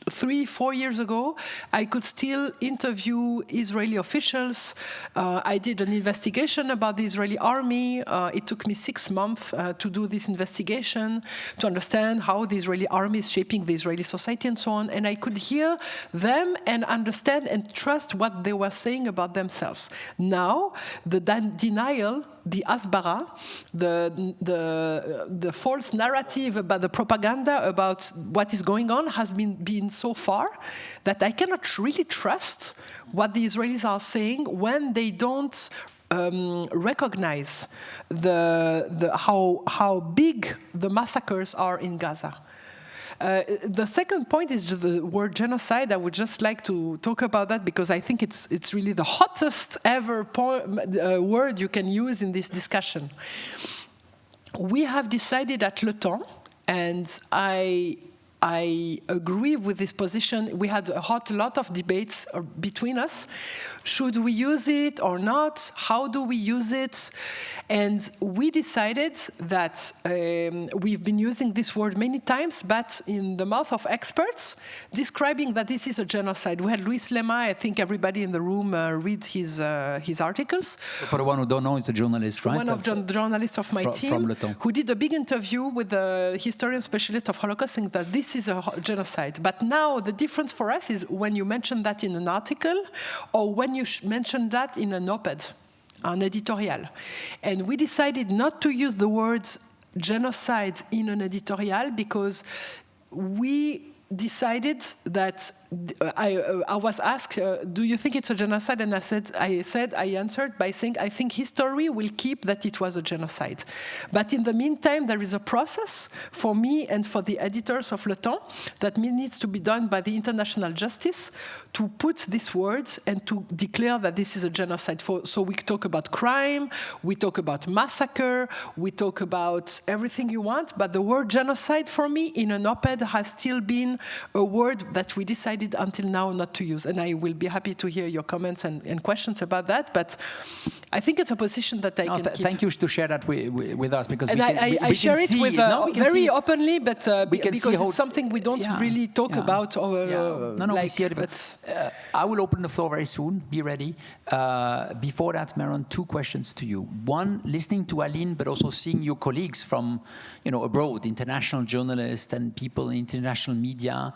3-4 years ago, I could still interview Israeli officials. I did an investigation about the Israeli army. It took me 6 months to do this investigation, to understand how the Israeli army is shaping the Israeli society and so on. And I could hear them and understand and trust what they were saying about themselves. Now, the denial, the asbara, the false narrative about the propaganda about what is going on has been so far that I cannot really trust what the Israelis are saying when they don't recognize how big the massacres are in Gaza. The second point is the word genocide. I would just like to talk about that because I think it's really the hottest ever word you can use in this discussion. We have decided at Le Temps, and I agree with this position. We had a lot of debates between us. Should we use it or not? How do we use it? And we decided that we've been using this word many times, but in the mouth of experts, describing that this is a genocide. We had Luis Lema, I think everybody in the room reads his articles. For the one who don't know, it's a journalist, right? One of the journalists of my team, who did a big interview with the historian specialist of Holocaust, saying that this is a genocide. But now the difference for us is when you mention that in an article or when you mention that in an op-ed, an editorial. And we decided not to use the words genocide in an editorial because we decided that I was asked, do you think it's a genocide? And I answered by saying, I think history will keep that it was a genocide. But in the meantime, there is a process for me and for the editors of Le Temps that needs to be done by the international justice to put these words and to declare that this is a genocide. So we talk about crime, we talk about massacre, we talk about everything you want, but the word genocide for me in an op-ed has still been a word that we decided until now not to use. And I will be happy to hear your comments and questions about that, but I think it's a position that I can keep. Thank you to share that with us, because and I share it with very openly, but because it's something we don't really talk about. We see it, but I will open the floor very soon. Be ready. Before that, Meron, 2 questions to you. One, listening to Aline, but also seeing your colleagues from, abroad, international journalists and people in international media.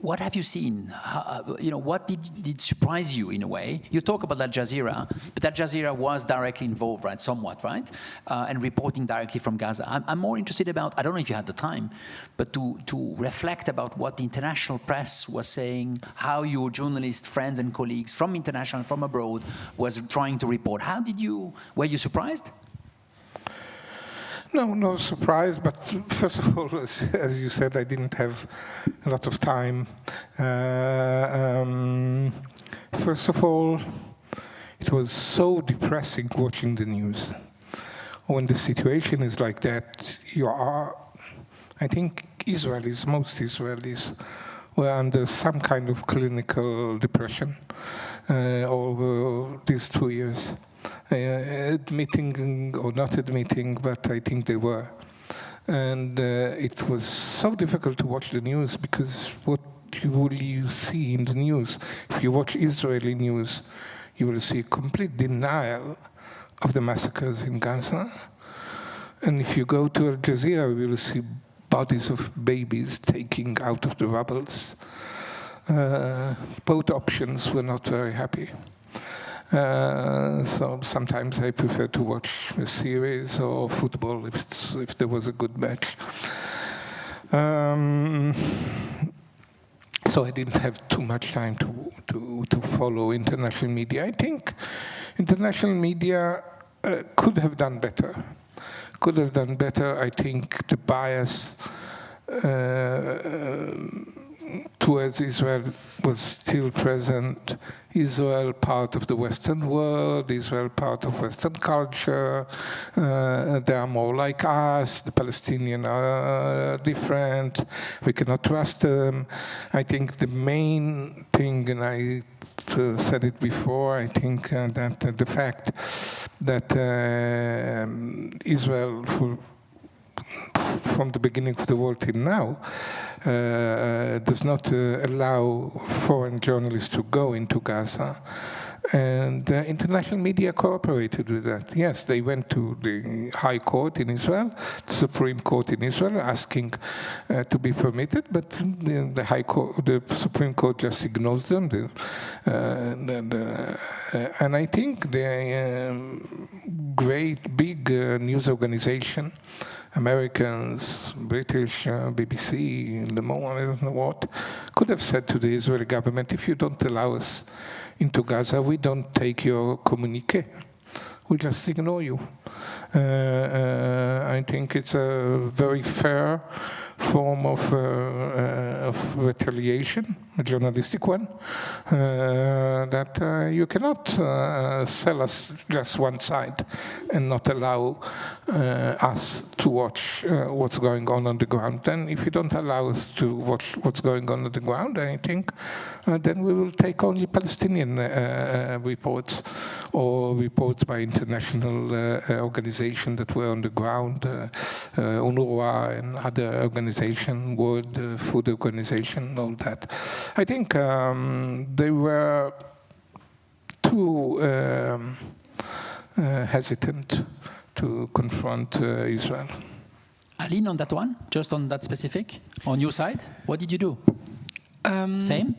What have you seen? What did surprise you in a way? You talk about Al Jazeera, but Al Jazeera was directly involved, right? Somewhat, right? And reporting directly from Gaza. I'm more interested about, I don't know if you had the time, but to reflect about what the international press was saying, how your journalist friends and colleagues from international, from abroad, was trying to report. Were you surprised? No surprise, but first of all, as you said, I didn't have a lot of time. First of all, it was so depressing watching the news. When the situation is like that, I think most Israelis were under some kind of clinical depression over these 2 years. Admitting or not admitting, but I think they were. And it was so difficult to watch the news because what will you see in the news? If you watch Israeli news, you will see complete denial of the massacres in Gaza. And if you go to Al Jazeera, you will see bodies of babies taken out of the rubbles. Both options were not very happy. So sometimes I prefer to watch a series or football if there was a good match. So I didn't have too much time to follow international media. I think international media could have done better. I think the bias towards Israel was still present. Israel part of the Western world, Israel part of Western culture. They are more like us. The Palestinians are different. We cannot trust them. I think the main thing, and I said it before, I think that the fact that Israel, from the beginning of the world till now, does not allow foreign journalists to go into Gaza. And international media cooperated with that. Yes, they went to the High Court in Israel, the Supreme Court in Israel, asking to be permitted, but the High Court, the Supreme Court just ignores them. And I think the great, big news organization, Americans, British, BBC, Le Monde, I don't know what, could have said to the Israeli government, if you don't allow us into Gaza, we don't take your communique. We just ignore you. I think it's a very fair form of retaliation, a journalistic one, that you cannot sell us just one side and not allow us to watch what's going on the ground. Then if you don't allow us to watch what's going on the ground, I think then we will take only Palestinian reports or reports by international organizations that were on the ground, UNRWA and other organizations, World Food Organization, all that. I think they were too hesitant to confront Israel. Aline, on that one, just on that specific, on your side, what did you do? Same?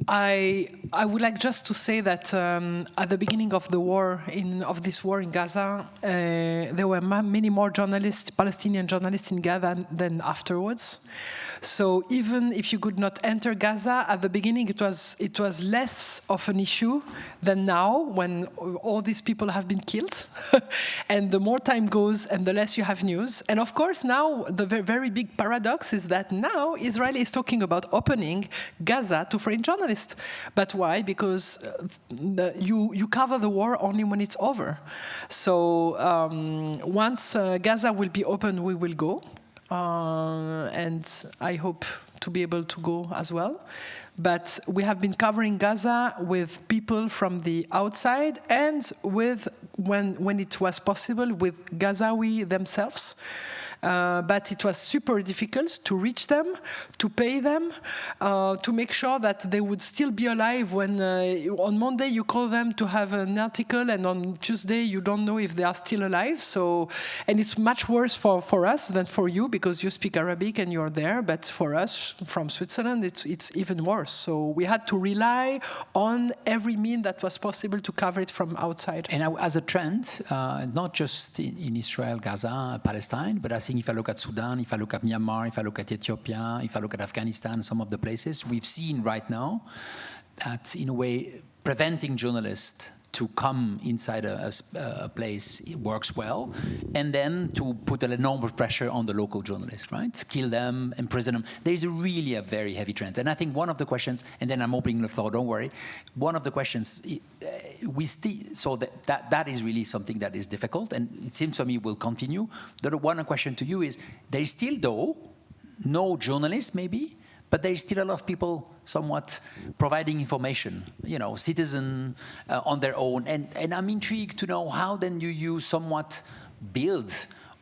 I would like just to say that at the beginning of the war, of this war in Gaza, there were many more journalists, Palestinian journalists in Gaza than afterwards. So even if you could not enter Gaza at the beginning, it was less of an issue than now, when all these people have been killed, and the more time goes, and the less you have news. And of course, now the very big paradox is that now Israel is talking about opening Gaza to foreign journalists. But why? Because you cover the war only when it's over. So once Gaza will be open, we will go. And I hope to be able to go as well. But we have been covering Gaza with people from the outside and with, when it was possible, with Gazawi themselves. But it was super difficult to reach them, to pay them, to make sure that they would still be alive when on Monday you call them to have an article, and on Tuesday you don't know if they are still alive. So, and it's much worse for us than for you, because you speak Arabic and you're there, but for us from Switzerland it's even worse. So we had to rely on every means that was possible to cover it from outside. And as a trend, not just in Israel, Gaza, Palestine, but I think if I look at Sudan, if I look at Myanmar, if I look at Ethiopia, if I look at Afghanistan, some of the places, we've seen right now that, in a way, preventing journalists to come inside a place works well, and then to put an enormous pressure on the local journalists, right? Kill them, imprison them. There's really a very heavy trend. And I think one of the questions, and then I'm opening the floor, don't worry, one of the questions, so that is really something that is difficult, and it seems to me will continue. The one question to you is, there is still, though, no journalists maybe, but there is still a lot of people somewhat providing information, you know, citizen on their own. And I'm intrigued to know how then you somewhat build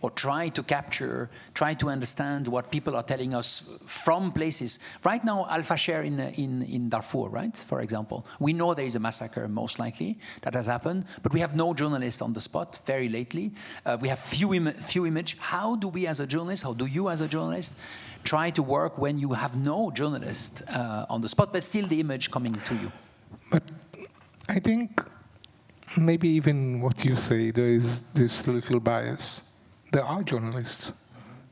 or try to capture, try to understand what people are telling us from places. Right now, Al-Fasher in Darfur, right, for example. We know there is a massacre, most likely, that has happened, but we have no journalists on the spot very lately. We have few images. How do we as a journalist, how do you as a journalist, try to work when you have no journalist on the spot, but still the image coming to you? But I think maybe even what you say, there is this little bias. There are journalists,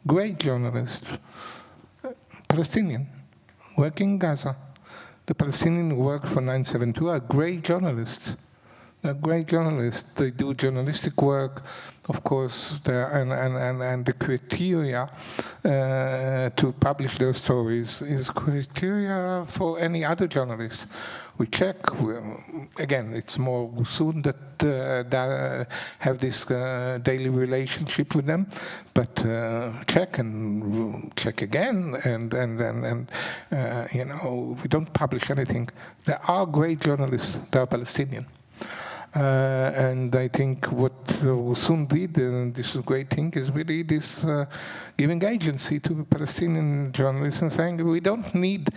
great journalists, Palestinian, working in Gaza. The Palestinians who work for 972 are great journalists. They're great journalists. They do journalistic work, of course, and the criteria to publish their stories is criteria for any other journalist. We check, again, it's more soon that have this daily relationship with them, but check and check again, and you know, we don't publish anything. There are great journalists, they are Palestinian. And I think what Sun did, and this is a great thing, is really this giving agency to Palestinian journalists and saying we don't need,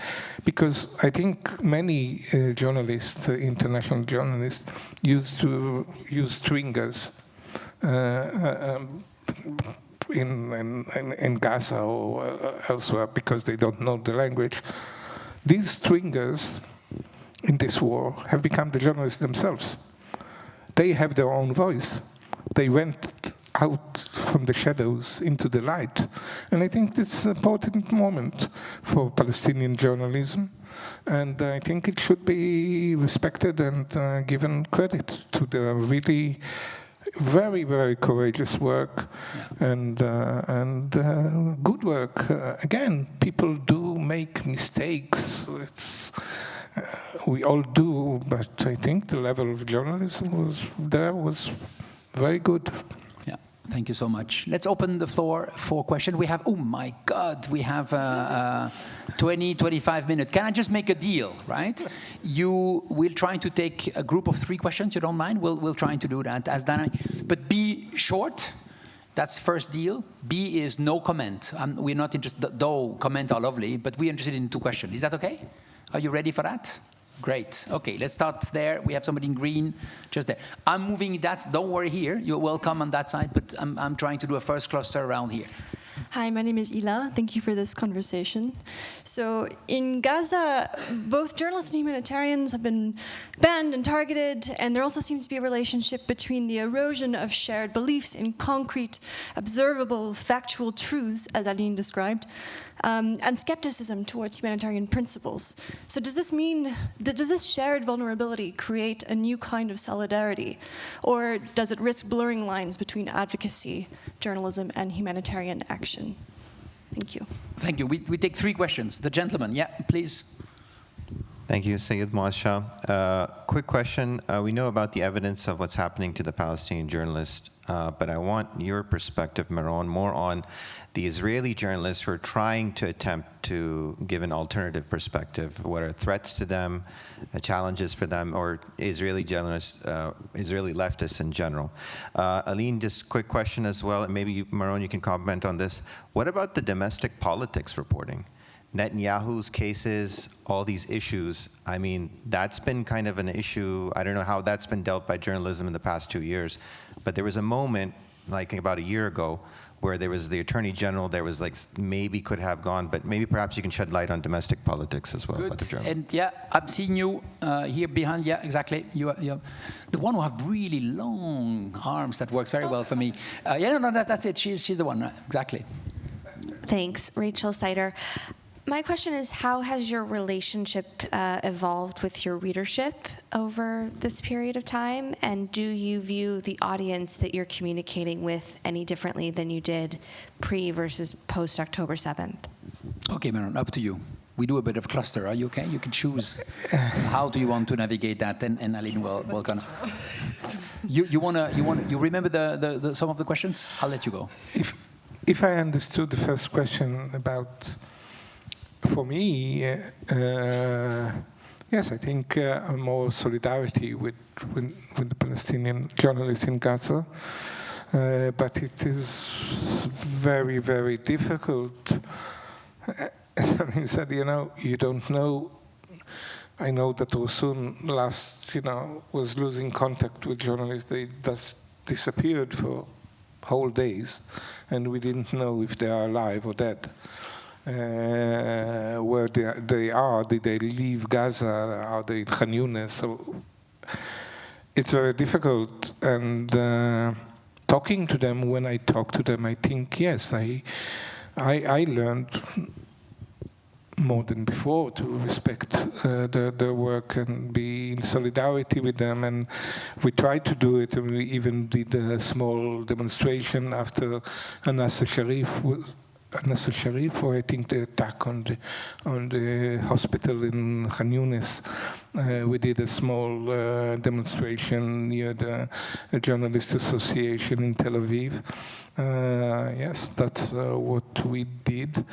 because I think many journalists, international journalists, used to use stringers in Gaza or elsewhere because they don't know the language. These stringers in this war have become the journalists themselves. They have their own voice. They went out from the shadows into the light. And I think it's an important moment for Palestinian journalism. And I think it should be respected and given credit to the really very, very courageous work and good work. Again, people do make mistakes. We all do, but I think the level of journalism was very good. Yeah, thank you so much. Let's open the floor for questions. We have, oh my God, we have 20, 25 minutes. Can I just make a deal, right? We'll try to take a group of 3 questions, you don't mind? We'll try to do that as dynamic. But be short. That's first deal. B is no comment. We're not interested, though comments are lovely, but we're interested in 2 questions. Is that okay? Are you ready for that? Great. Okay, let's start there. We have somebody in green just there. I'm moving that. Don't worry here. You're welcome on that side, but I'm trying to do a first cluster around here. Hi, my name is Ila. Thank you for this conversation. So in Gaza, both journalists and humanitarians have been banned and targeted, and there also seems to be a relationship between the erosion of shared beliefs in concrete, observable, factual truths, as Aline described, and skepticism towards humanitarian principles. So does this shared vulnerability create a new kind of solidarity? Or does it risk blurring lines between advocacy, journalism, and humanitarian action? Thank you. Thank you. We take 3 questions. The gentleman, yeah, please. Thank you, Sayed Moasha. Quick question. We know about the evidence of what's happening to the Palestinian journalists, but I want your perspective, Meron, more on the Israeli journalists who are trying to attempt to give an alternative perspective. What are threats to them, challenges for them, or Israeli journalists, Israeli leftists in general? Aline, just quick question as well, and maybe Meron, you can comment on this. What about the domestic politics reporting? Netanyahu's cases, all these issues, I mean, that's been kind of an issue. I don't know how that's been dealt by journalism in the past 2 years, but there was a moment, like about a year ago, where there was the Attorney General, there was like, maybe could have gone, but maybe perhaps you can shed light on domestic politics as well. Good, and yeah, I'm seeing you here behind, yeah, exactly. You're the one who have really long arms, that works very well for me. Yeah, no, that's it, she's the one, exactly. Thanks, Rachel Sider. My question is, how has your relationship evolved with your readership over this period of time? And do you view the audience that you're communicating with any differently than you did pre versus post October 7th? Okay, Meron, up to you. We do a bit of cluster. Are you okay? You can choose how do you want to navigate that, and Aline will kind of. You remember the some of the questions? I'll let you go. If I understood the first question about. For me, yes, I think more solidarity with the Palestinian journalists in Gaza, but it is very, very difficult. As I said, you don't know. I know that Rosun last, was losing contact with journalists. They just disappeared for whole days, and we didn't know if they are alive or dead. Where they are, did they leave Gaza, are they in Khan Yunis? So it's very difficult, and talking to them, when I talk to them, I think, yes, I learned more than before to respect their work and be in solidarity with them, and we tried to do it, and we even did a small demonstration after Nasser Sharif, or I think the attack on the hospital in Khan Yunis. We did a small demonstration near the Journalist Association in Tel Aviv. Yes, that's what we did.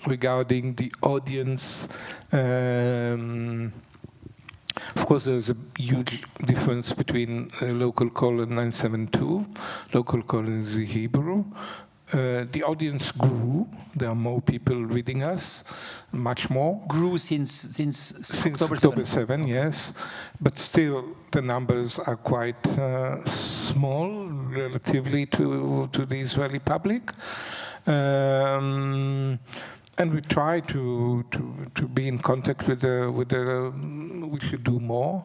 Regarding the audience, of course, there's a huge difference between local call and 972. Local call is the Hebrew. The audience grew. There are more people reading us, much more. Grew since October 7, yes. But still, the numbers are quite small relatively to the Israeli public. And we try to be in contact with the we should do more.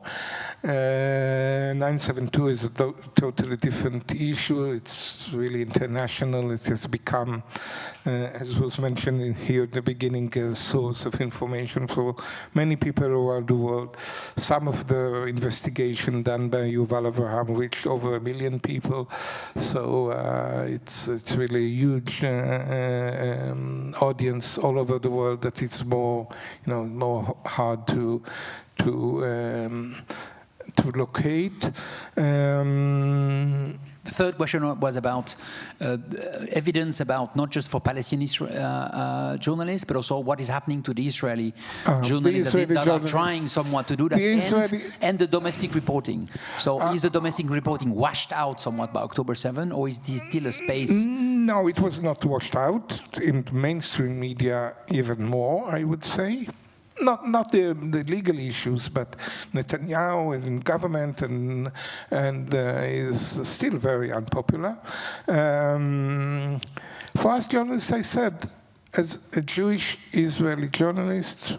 972 is a totally different issue. It's really international. It has become, as was mentioned in here at the beginning, a source of information for many people around the world. Some of the investigation done by Yuval Avraham reached over 1 million people. So it's really a huge audience all over the world that it's more, more hard to locate. The third question was about evidence about not just for Palestinian journalists, but also what is happening to the Israeli journalists that are trying somewhat to do that, and the domestic reporting. So is the domestic reporting washed out somewhat by October 7, or is there still a space? No, it was not washed out. In mainstream media, even more, I would say. not the legal issues, but Netanyahu is in government and is still very unpopular. For us journalists, I said, as a Jewish Israeli journalist,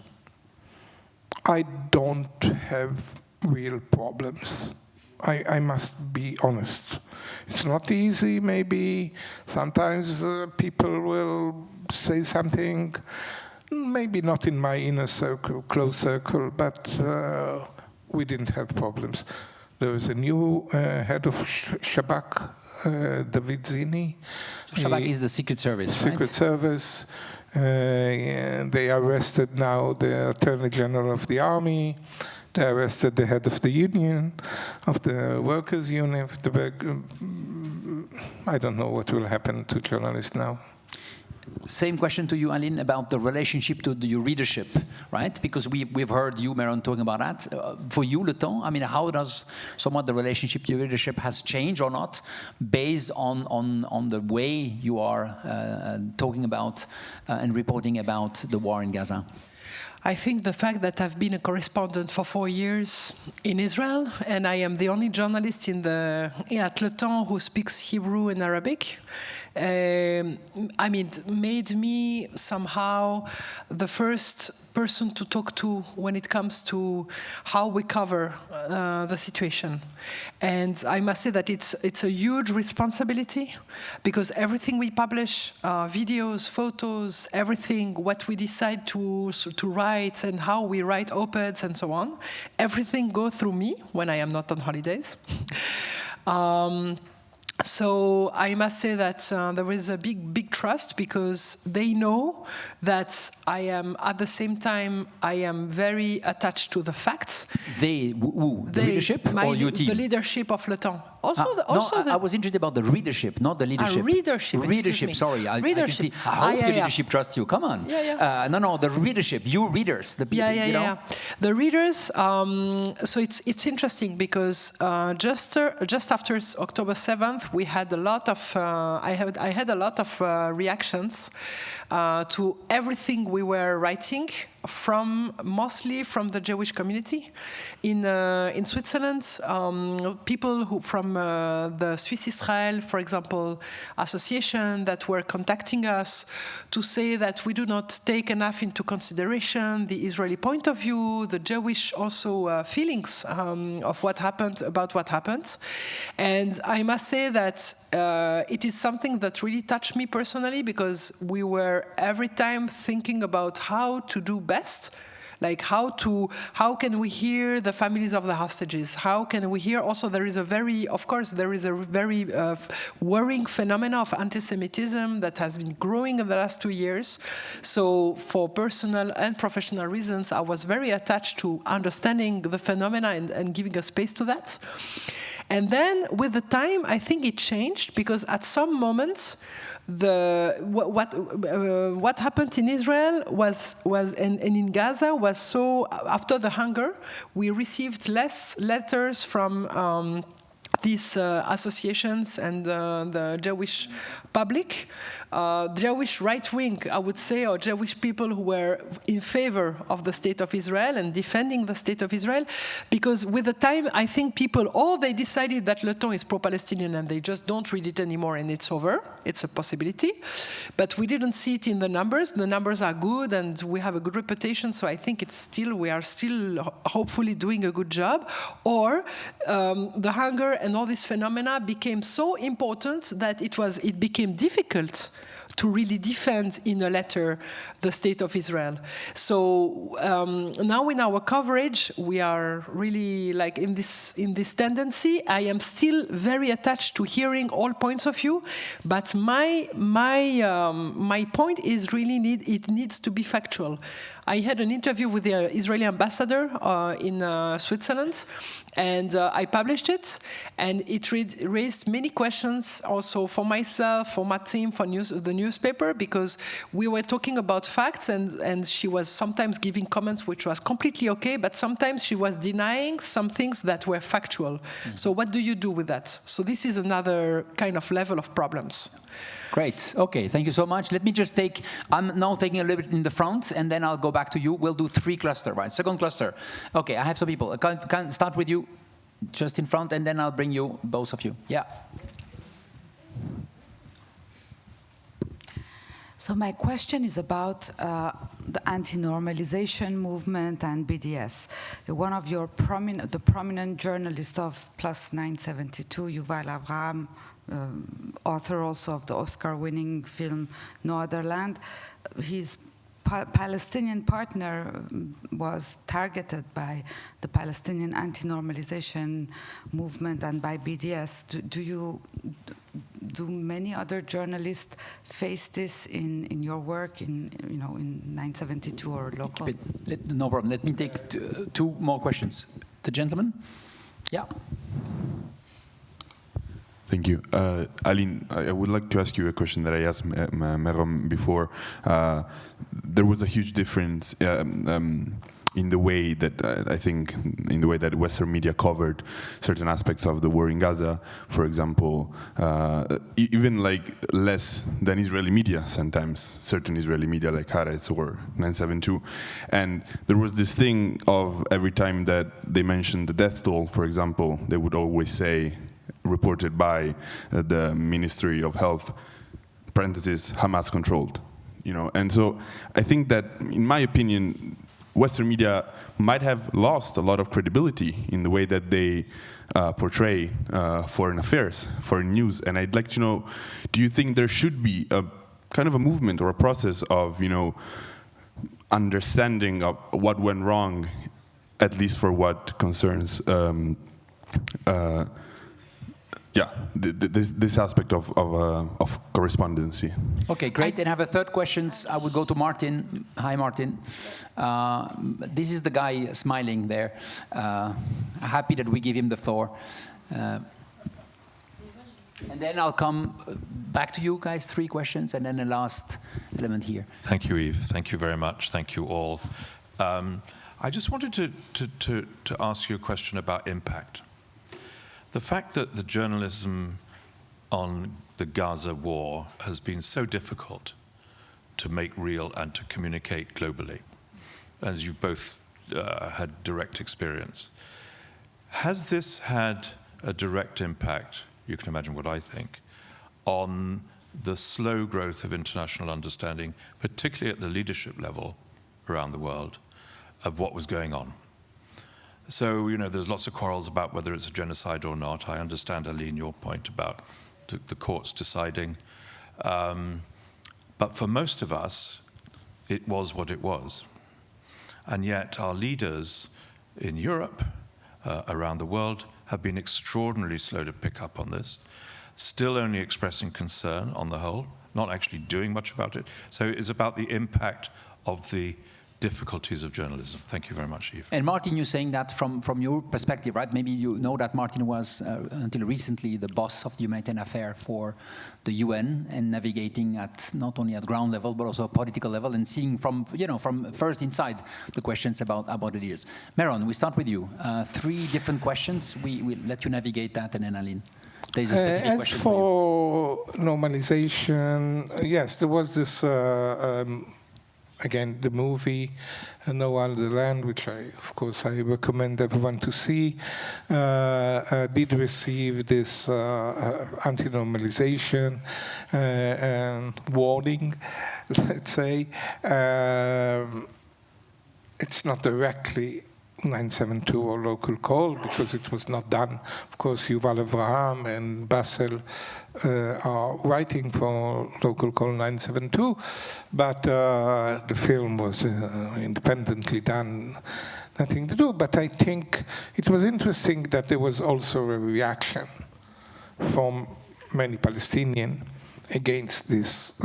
I don't have real problems. I must be honest. It's not easy, maybe. Sometimes people will say something, maybe not in my inner circle, close circle, but we didn't have problems. There was a new head of Shabak, David Zini. So Shabak is the Secret Service, Secret Service. They arrested now the Attorney General of the Army. They arrested the head of the union, of the workers' union. I don't know what will happen to journalists now. Same question to you, Aline, about the relationship to your readership, right? Because we've heard you, Meron, talking about that. For you, Le Temps, I mean, how does somewhat the relationship to your readership has changed or not based on the way you are talking about and reporting about the war in Gaza? I think the fact that I've been a correspondent for 4 years in Israel, and I am the only journalist at Le Temps who speaks Hebrew and Arabic, I mean, it made me somehow the first person to talk to when it comes to how we cover the situation. And I must say that it's a huge responsibility, because everything we publish, videos, photos, everything, what we decide to write and how we write op-eds and so on, everything goes through me when I am not on holidays. So I must say that there is a big trust, because they know that I am, at the same time, I am very attached to the facts. They, who? The leadership or your team? The leadership of Le Temps. I was interested about the readership, not the leadership. Readership, readership, sorry. I can see. I hope the leadership trusts you. Come on. No, the readership, you readers. The people, you know? The readers, so it's interesting, because just after October 7th, we had a lot of, I had a lot of reactions to everything we were writing, mostly from the Jewish community in Switzerland. People who from the Swiss Israel, for example, association, that were contacting us to say that we do not take enough into consideration the Israeli point of view, the Jewish also feelings of what happened, about what happened. And I must say that it is something that really touched me personally, because we were every time thinking about how to do best. Like how can we hear the families of the hostages? How can we hear also there is a very worrying phenomenon of anti-Semitism that has been growing in the last 2 years. So for personal and professional reasons, I was very attached to understanding the phenomena and giving a space to that. And then with the time, I think it changed, because at some moments, what happened in Israel and in Gaza was so, after the hunger, we received less letters from these associations and the Jewish public, Jewish right wing, I would say, or Jewish people who were in favor of the state of Israel and defending the state of Israel, because with the time, I think people, they decided that Le Temps is pro-Palestinian and they just don't read it anymore and it's over. It's a possibility. But we didn't see it in the numbers. The numbers are good and we have a good reputation, so I think we are still hopefully doing a good job. Or the hunger and all these phenomena became so important that it became difficult to really defend in a letter the state of Israel. So now in our coverage, we are really like in this tendency. I am still very attached to hearing all points of view, but my point is really it needs to be factual. I had an interview with the Israeli ambassador in Switzerland, and I published it, and it raised many questions also for myself, for my team, for the news newspaper, because we were talking about facts, and she was sometimes giving comments which was completely okay, but sometimes she was denying some things that were factual. So what do you do with that? So this is another kind of level of problems. Great. Okay, thank you so much. Let me just take, I'm now taking a little bit in the front, and then I'll go back to you. We'll do 3 clusters, right? Second cluster. Okay, I have some people. I can start with you just in front, and then I'll bring you, both of you. Yeah. So my question is about the anti-normalization movement and BDS. One of your prominent journalists of Plus 972, Yuval Avraham, author also of the Oscar-winning film No Other Land, his Palestinian partner was targeted by the Palestinian anti-normalization movement and by BDS. Do many other journalists face this in your work in 972 or local? No problem. Let me take 2 more questions. The gentleman? Yeah. Thank you. Aline, I would like to ask you a question that I asked Meron before. There was a huge difference in the way that, I think, in the way that Western media covered certain aspects of the war in Gaza, for example, even like less than Israeli media sometimes, certain Israeli media like Haaretz or 972. And there was this thing of every time that they mentioned the death toll, for example, they would always say, reported by the Ministry of Health, parentheses, Hamas controlled, And so I think that, in my opinion, Western media might have lost a lot of credibility in the way that they portray foreign affairs, foreign news. And I'd like to know, do you think there should be a kind of a movement or a process of, understanding of what went wrong, at least for what concerns this aspect of correspondency. Okay, great. And I have a third question. I would go to Martin. Hi, Martin. This is the guy smiling there. Happy that we give him the floor. And then I'll come back to you guys, 3 questions, and then the last element here. Thank you, Yves. Thank you very much. Thank you all. I just wanted to ask you a question about impact. The fact that the journalism on the Gaza war has been so difficult to make real and to communicate globally, as you've both had direct experience, has this had a direct impact, you can imagine what I think, on the slow growth of international understanding, particularly at the leadership level around the world, of what was going on? So, there's lots of quarrels about whether it's a genocide or not. I understand, Aline, your point about the courts deciding. But for most of us, it was what it was. And yet our leaders in Europe, around the world, have been extraordinarily slow to pick up on this, still only expressing concern on the whole, not actually doing much about it. So it's about the impact of the difficulties of journalism. Thank you very much, Yves. And Martin, you're saying that from your perspective, right? Maybe you know that Martin was, until recently, the boss of the humanitarian affair for the UN, and navigating at not only at ground level, but also political level, and seeing from first inside the questions about the leaders. Meron, we start with you. 3 different questions. We let you navigate that, and then Aline. There's a specific question for normalization, yes, there was this again, the movie No Other Land, which I recommend everyone to see, did receive this anti-normalization warning, let's say. It's not directly 972 or local call, because it was not done. Of course, Yuval Avraham and Basel are writing for local call 972, but the film was independently done, nothing to do. But I think it was interesting that there was also a reaction from many Palestinians against this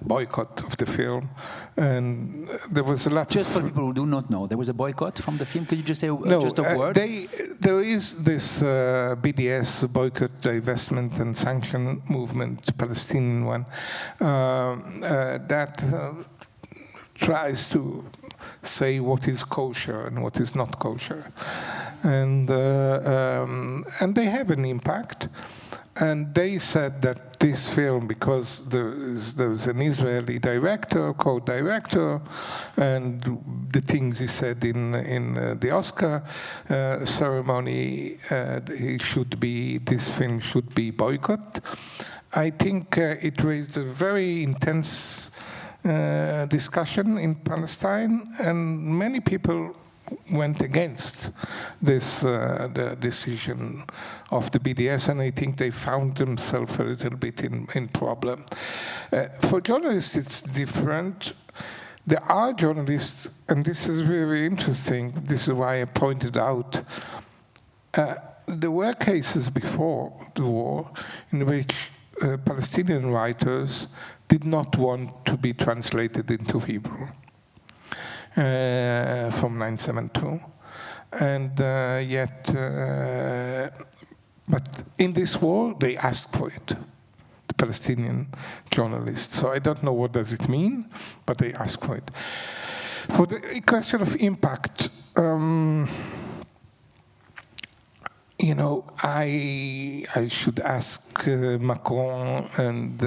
boycott of the film, and there was a lot. Just for people who do not know, there was a boycott from the film. Could you just say just a word? There is this BDS, boycott, divestment, and sanction movement, Palestinian one, that tries to say what is kosher and what is not kosher, and they have an impact. And they said that this film, because there was an Israeli director, co-director, and the things he said in the Oscar ceremony, this film should be boycotted. I think it raised a very intense discussion in Palestine, and many people went against this the decision of the BDS, and I think they found themselves a little bit in problem. For journalists, it's different. There are journalists, and this is very interesting, this is why I pointed out, there were cases before the war in which Palestinian writers did not want to be translated into Hebrew. From 1972, and but in this war they asked for it, the Palestinian journalists. So I don't know what does it mean, but they asked for it. For the question of impact, you know, I should ask Macron and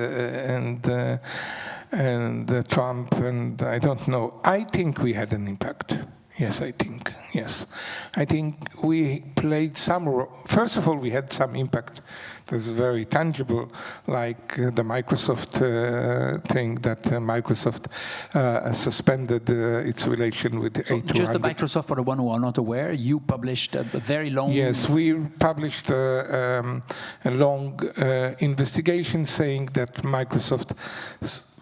Trump, and I don't know. I think we had an impact. Yes, I think. Yes. I think we played some role. First of all, we had some impact that's very tangible, like the Microsoft thing that Microsoft suspended its relation with A200. Just the Microsoft, for the one who are not aware, you published a very long... Yes, we published a long investigation saying that Microsoft,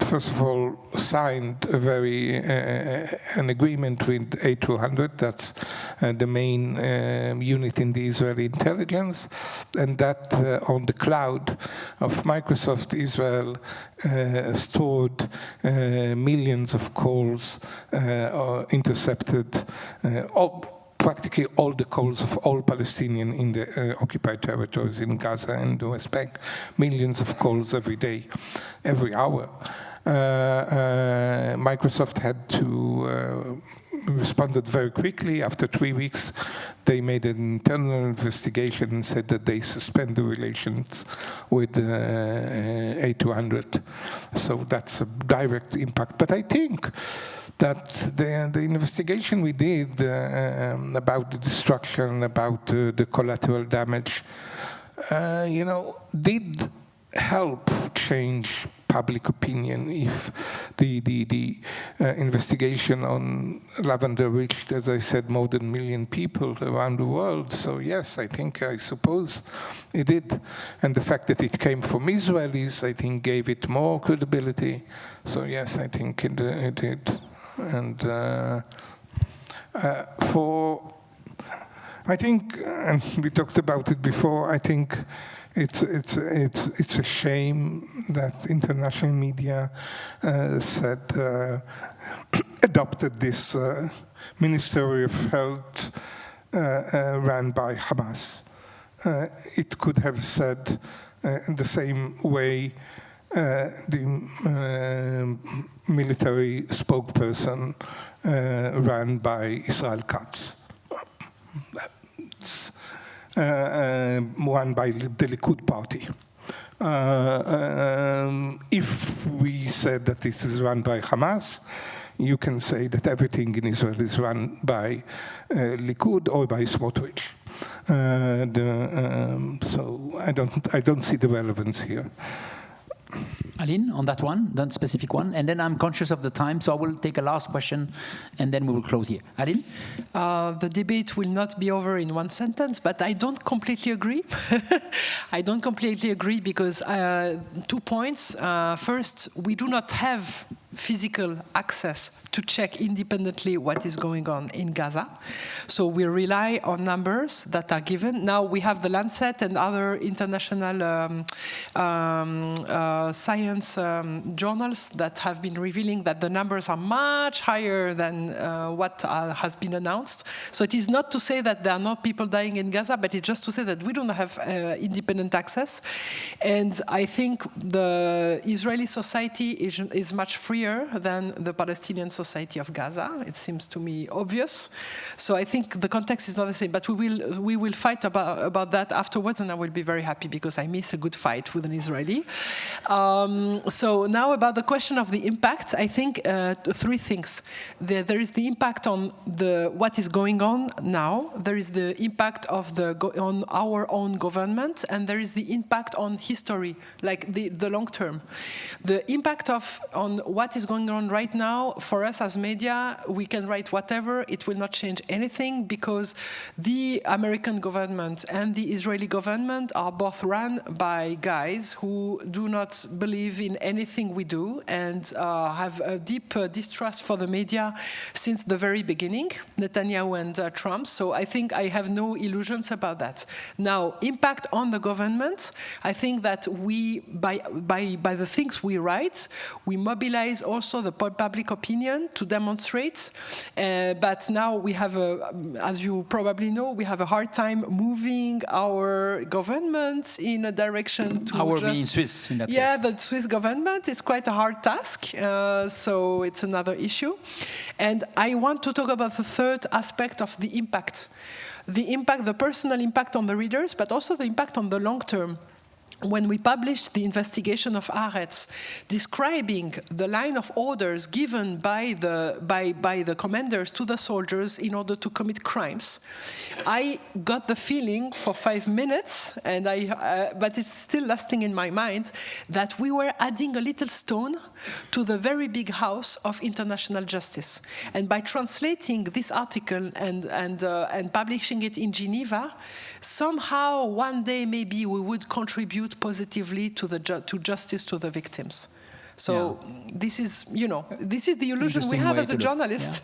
first of all, signed an agreement with A200, that's the main unit in the Israeli intelligence, and that on the cloud of Microsoft Israel stored millions of calls, intercepted practically all the calls of all Palestinians in the occupied territories in Gaza and the West Bank, millions of calls every day, every hour. Microsoft had to responded very quickly. After 3 weeks, they made an internal investigation and said that they suspend the relations with A200. So that's a direct impact. But I think that the investigation we did about the destruction, about the collateral damage, you know, did help change public opinion. If the investigation on Lavender reached, as I said, more than 1 million people around the world. So yes, I suppose it did. And the fact that it came from Israelis, I think, gave it more credibility. So yes, I think it did. And I think, and we talked about it before, I think it's a shame that international media adopted this Ministry of Health run by Hamas. It could have said in the same way the military spokesperson run by Israel Katz. One by the Likud party. If we said that this is run by Hamas, you can say that everything in Israel is run by Likud or by Smotrich. So I don't see the relevance here. Aline, on that one, that specific one, and then I'm conscious of the time, so I will take a last question, and then we will close here. Aline? The debate will not be over in one sentence, but I don't completely agree. I don't completely agree because 2 points. First, we do not have physical access to check independently what is going on in Gaza. So we rely on numbers that are given. Now we have the Lancet and other international science journals that have been revealing that the numbers are much higher than what has been announced. So it is not to say that there are not people dying in Gaza, but it's just to say that we don't have independent access. And I think the Israeli society is much freer than the Palestinian society of Gaza. It seems to me obvious. So I think the context is not the same, but we will fight about that afterwards, and I will be very happy because I miss a good fight with an Israeli. So now about the question of the impact, I think three things. There is the impact on what is going on now. There is the impact on our own government, and there is the impact on history, like the long term. The impact on what is going on right now, for us as media, we can write whatever, it will not change anything because the American government and the Israeli government are both run by guys who do not believe in anything we do and have a deep distrust for the media since the very beginning, Netanyahu and Trump. So I think I have no illusions about that. Now, impact on the government, I think that we, by the things we write, we mobilize also the public opinion to demonstrate. But now we have, as you probably know, we have a hard time moving our government in a direction to meaning Swiss in that case. Yeah, the Swiss government is quite a hard task. So it's another issue. And I want to talk about the third aspect of the impact. The impact, the personal impact on the readers, but also the impact on the long term. When we published the investigation of Haaretz, describing the line of orders given by the commanders to the soldiers in order to commit crimes, I got the feeling for 5 minutes, and but it's still lasting in my mind, that we were adding a little stone to the very big house of international justice. And by translating this article and publishing it in Geneva, somehow one day maybe we would contribute positively to justice to the victims. So this is the illusion we have as a journalist,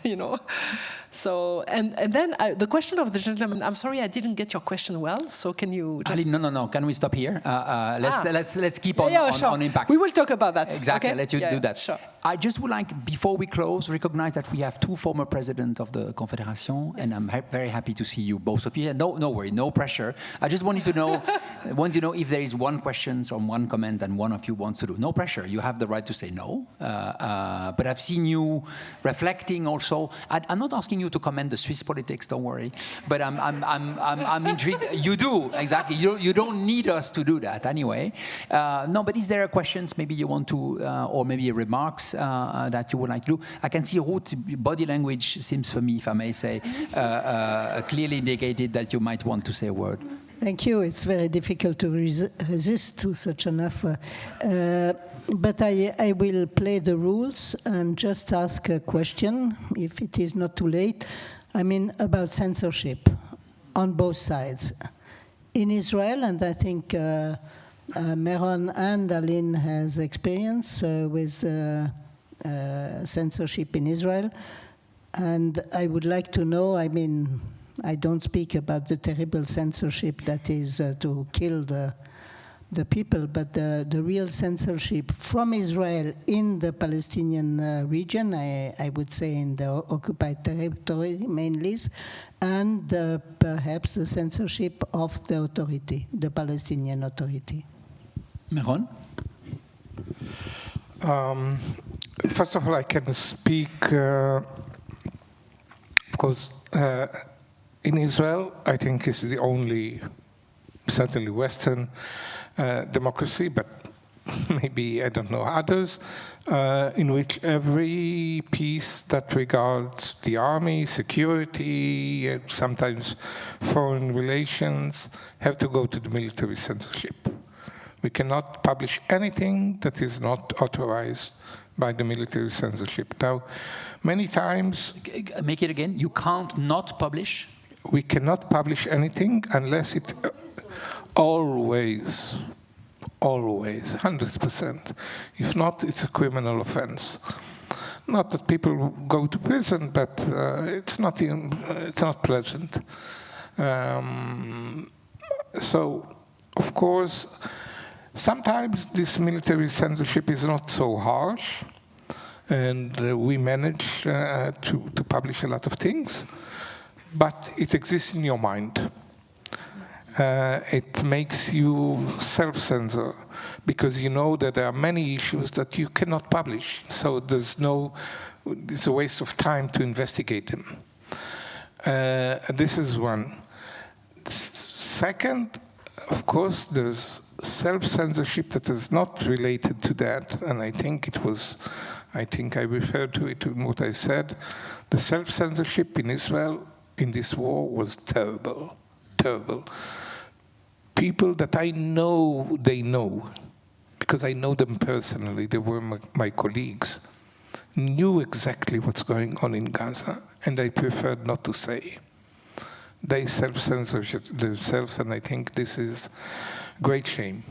So, and then the question of the gentleman, I'm sorry I didn't get your question well, so can you just... Ali, no, can we stop here? Let's keep on, sure. on impact. We will talk about that. Exactly, okay? let you do that. Sure. I just would like, before we close, recognize that we have two former presidents of the Confederation, and I'm very happy to see you, both of you. No worry, no pressure. I just wanted to know, if there is one question or one comment and one of you wants to do. No pressure, you have the right to say no. But I've seen you reflecting also. I'm not asking you to comment the Swiss politics, don't worry. But I'm intrigued. You do, exactly. You don't need us to do that anyway. No, but is there questions maybe you want to, or maybe remarks that you would like to do? I can see Ruth, body language seems for me, if I may say, clearly indicated that you might want to say a word. Thank you. It's very difficult to resist to such an offer. But I will play the rules and just ask a question, if it is not too late. I mean, about censorship on both sides. In Israel, and I think Meron and Aline has experience with the censorship in Israel. And I would like to know, I mean, I don't speak about the terrible censorship that is to kill the people, but the real censorship from Israel in the Palestinian region, I would say in the occupied territory mainly, and perhaps the censorship of the authority, the Palestinian Authority. Meron? First of all, I can speak, because in Israel, I think it's the only, certainly Western democracy, but maybe, I don't know, others, in which every piece that regards the army, security, sometimes foreign relations, have to go to the military censorship. We cannot publish anything that is not authorized by the military censorship. Now, many times... Make it again. You can't not publish? We cannot publish anything unless it... Always, 100%. If not, it's a criminal offense. Not that people go to prison, but it's not pleasant. So, of course, sometimes this military censorship is not so harsh, and we manage to publish a lot of things, but it exists in your mind. It makes you self-censor, because you know that there are many issues that you cannot publish, so it's a waste of time to investigate them. This is one. Second, of course, there's self-censorship that is not related to that, and I think I referred to it in what I said. The self-censorship in Israel in this war was terrible, terrible. People that I know, they know, because I know them personally, they were my colleagues, knew exactly what's going on in Gaza, and I preferred not to say. They self-censored themselves, and I think this is a great shame.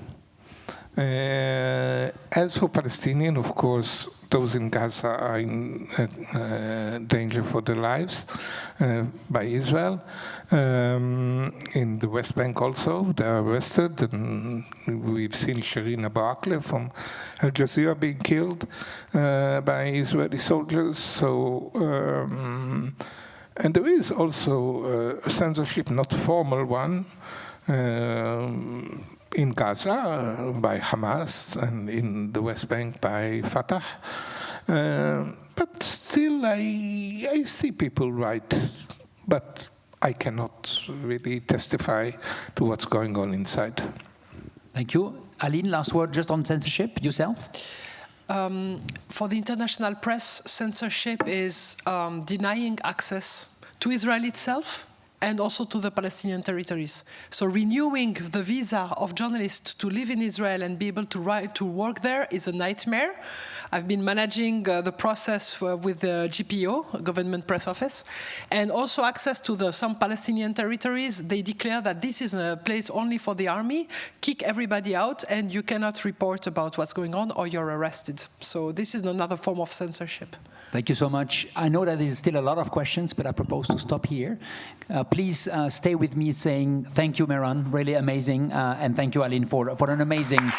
As for Palestinians, of course, those in Gaza are in danger for their lives by Israel. In the West Bank also, they are arrested, and we've seen Shireen Abu Akleh from Al Jazeera being killed by Israeli soldiers. So, and there is also a censorship, not a formal one, in Gaza by Hamas, and in the West Bank by Fatah. But still, I see people write, but I cannot really testify to what's going on inside. Thank you. Aline, last word just on censorship, yourself? For the international press, censorship is denying access to Israel itself and also to the Palestinian territories. So renewing the visa of journalists to live in Israel and be able to work there is a nightmare. I've been managing the process with the GPO, Government Press Office, and also access to some Palestinian territories. They declare that this is a place only for the army, kick everybody out, and you cannot report about what's going on or you're arrested. So this is another form of censorship. Thank you so much. I know that there's still a lot of questions, but I propose to stop here. Please stay with me saying thank you, Meron, really amazing, and thank you, Aline, for an amazing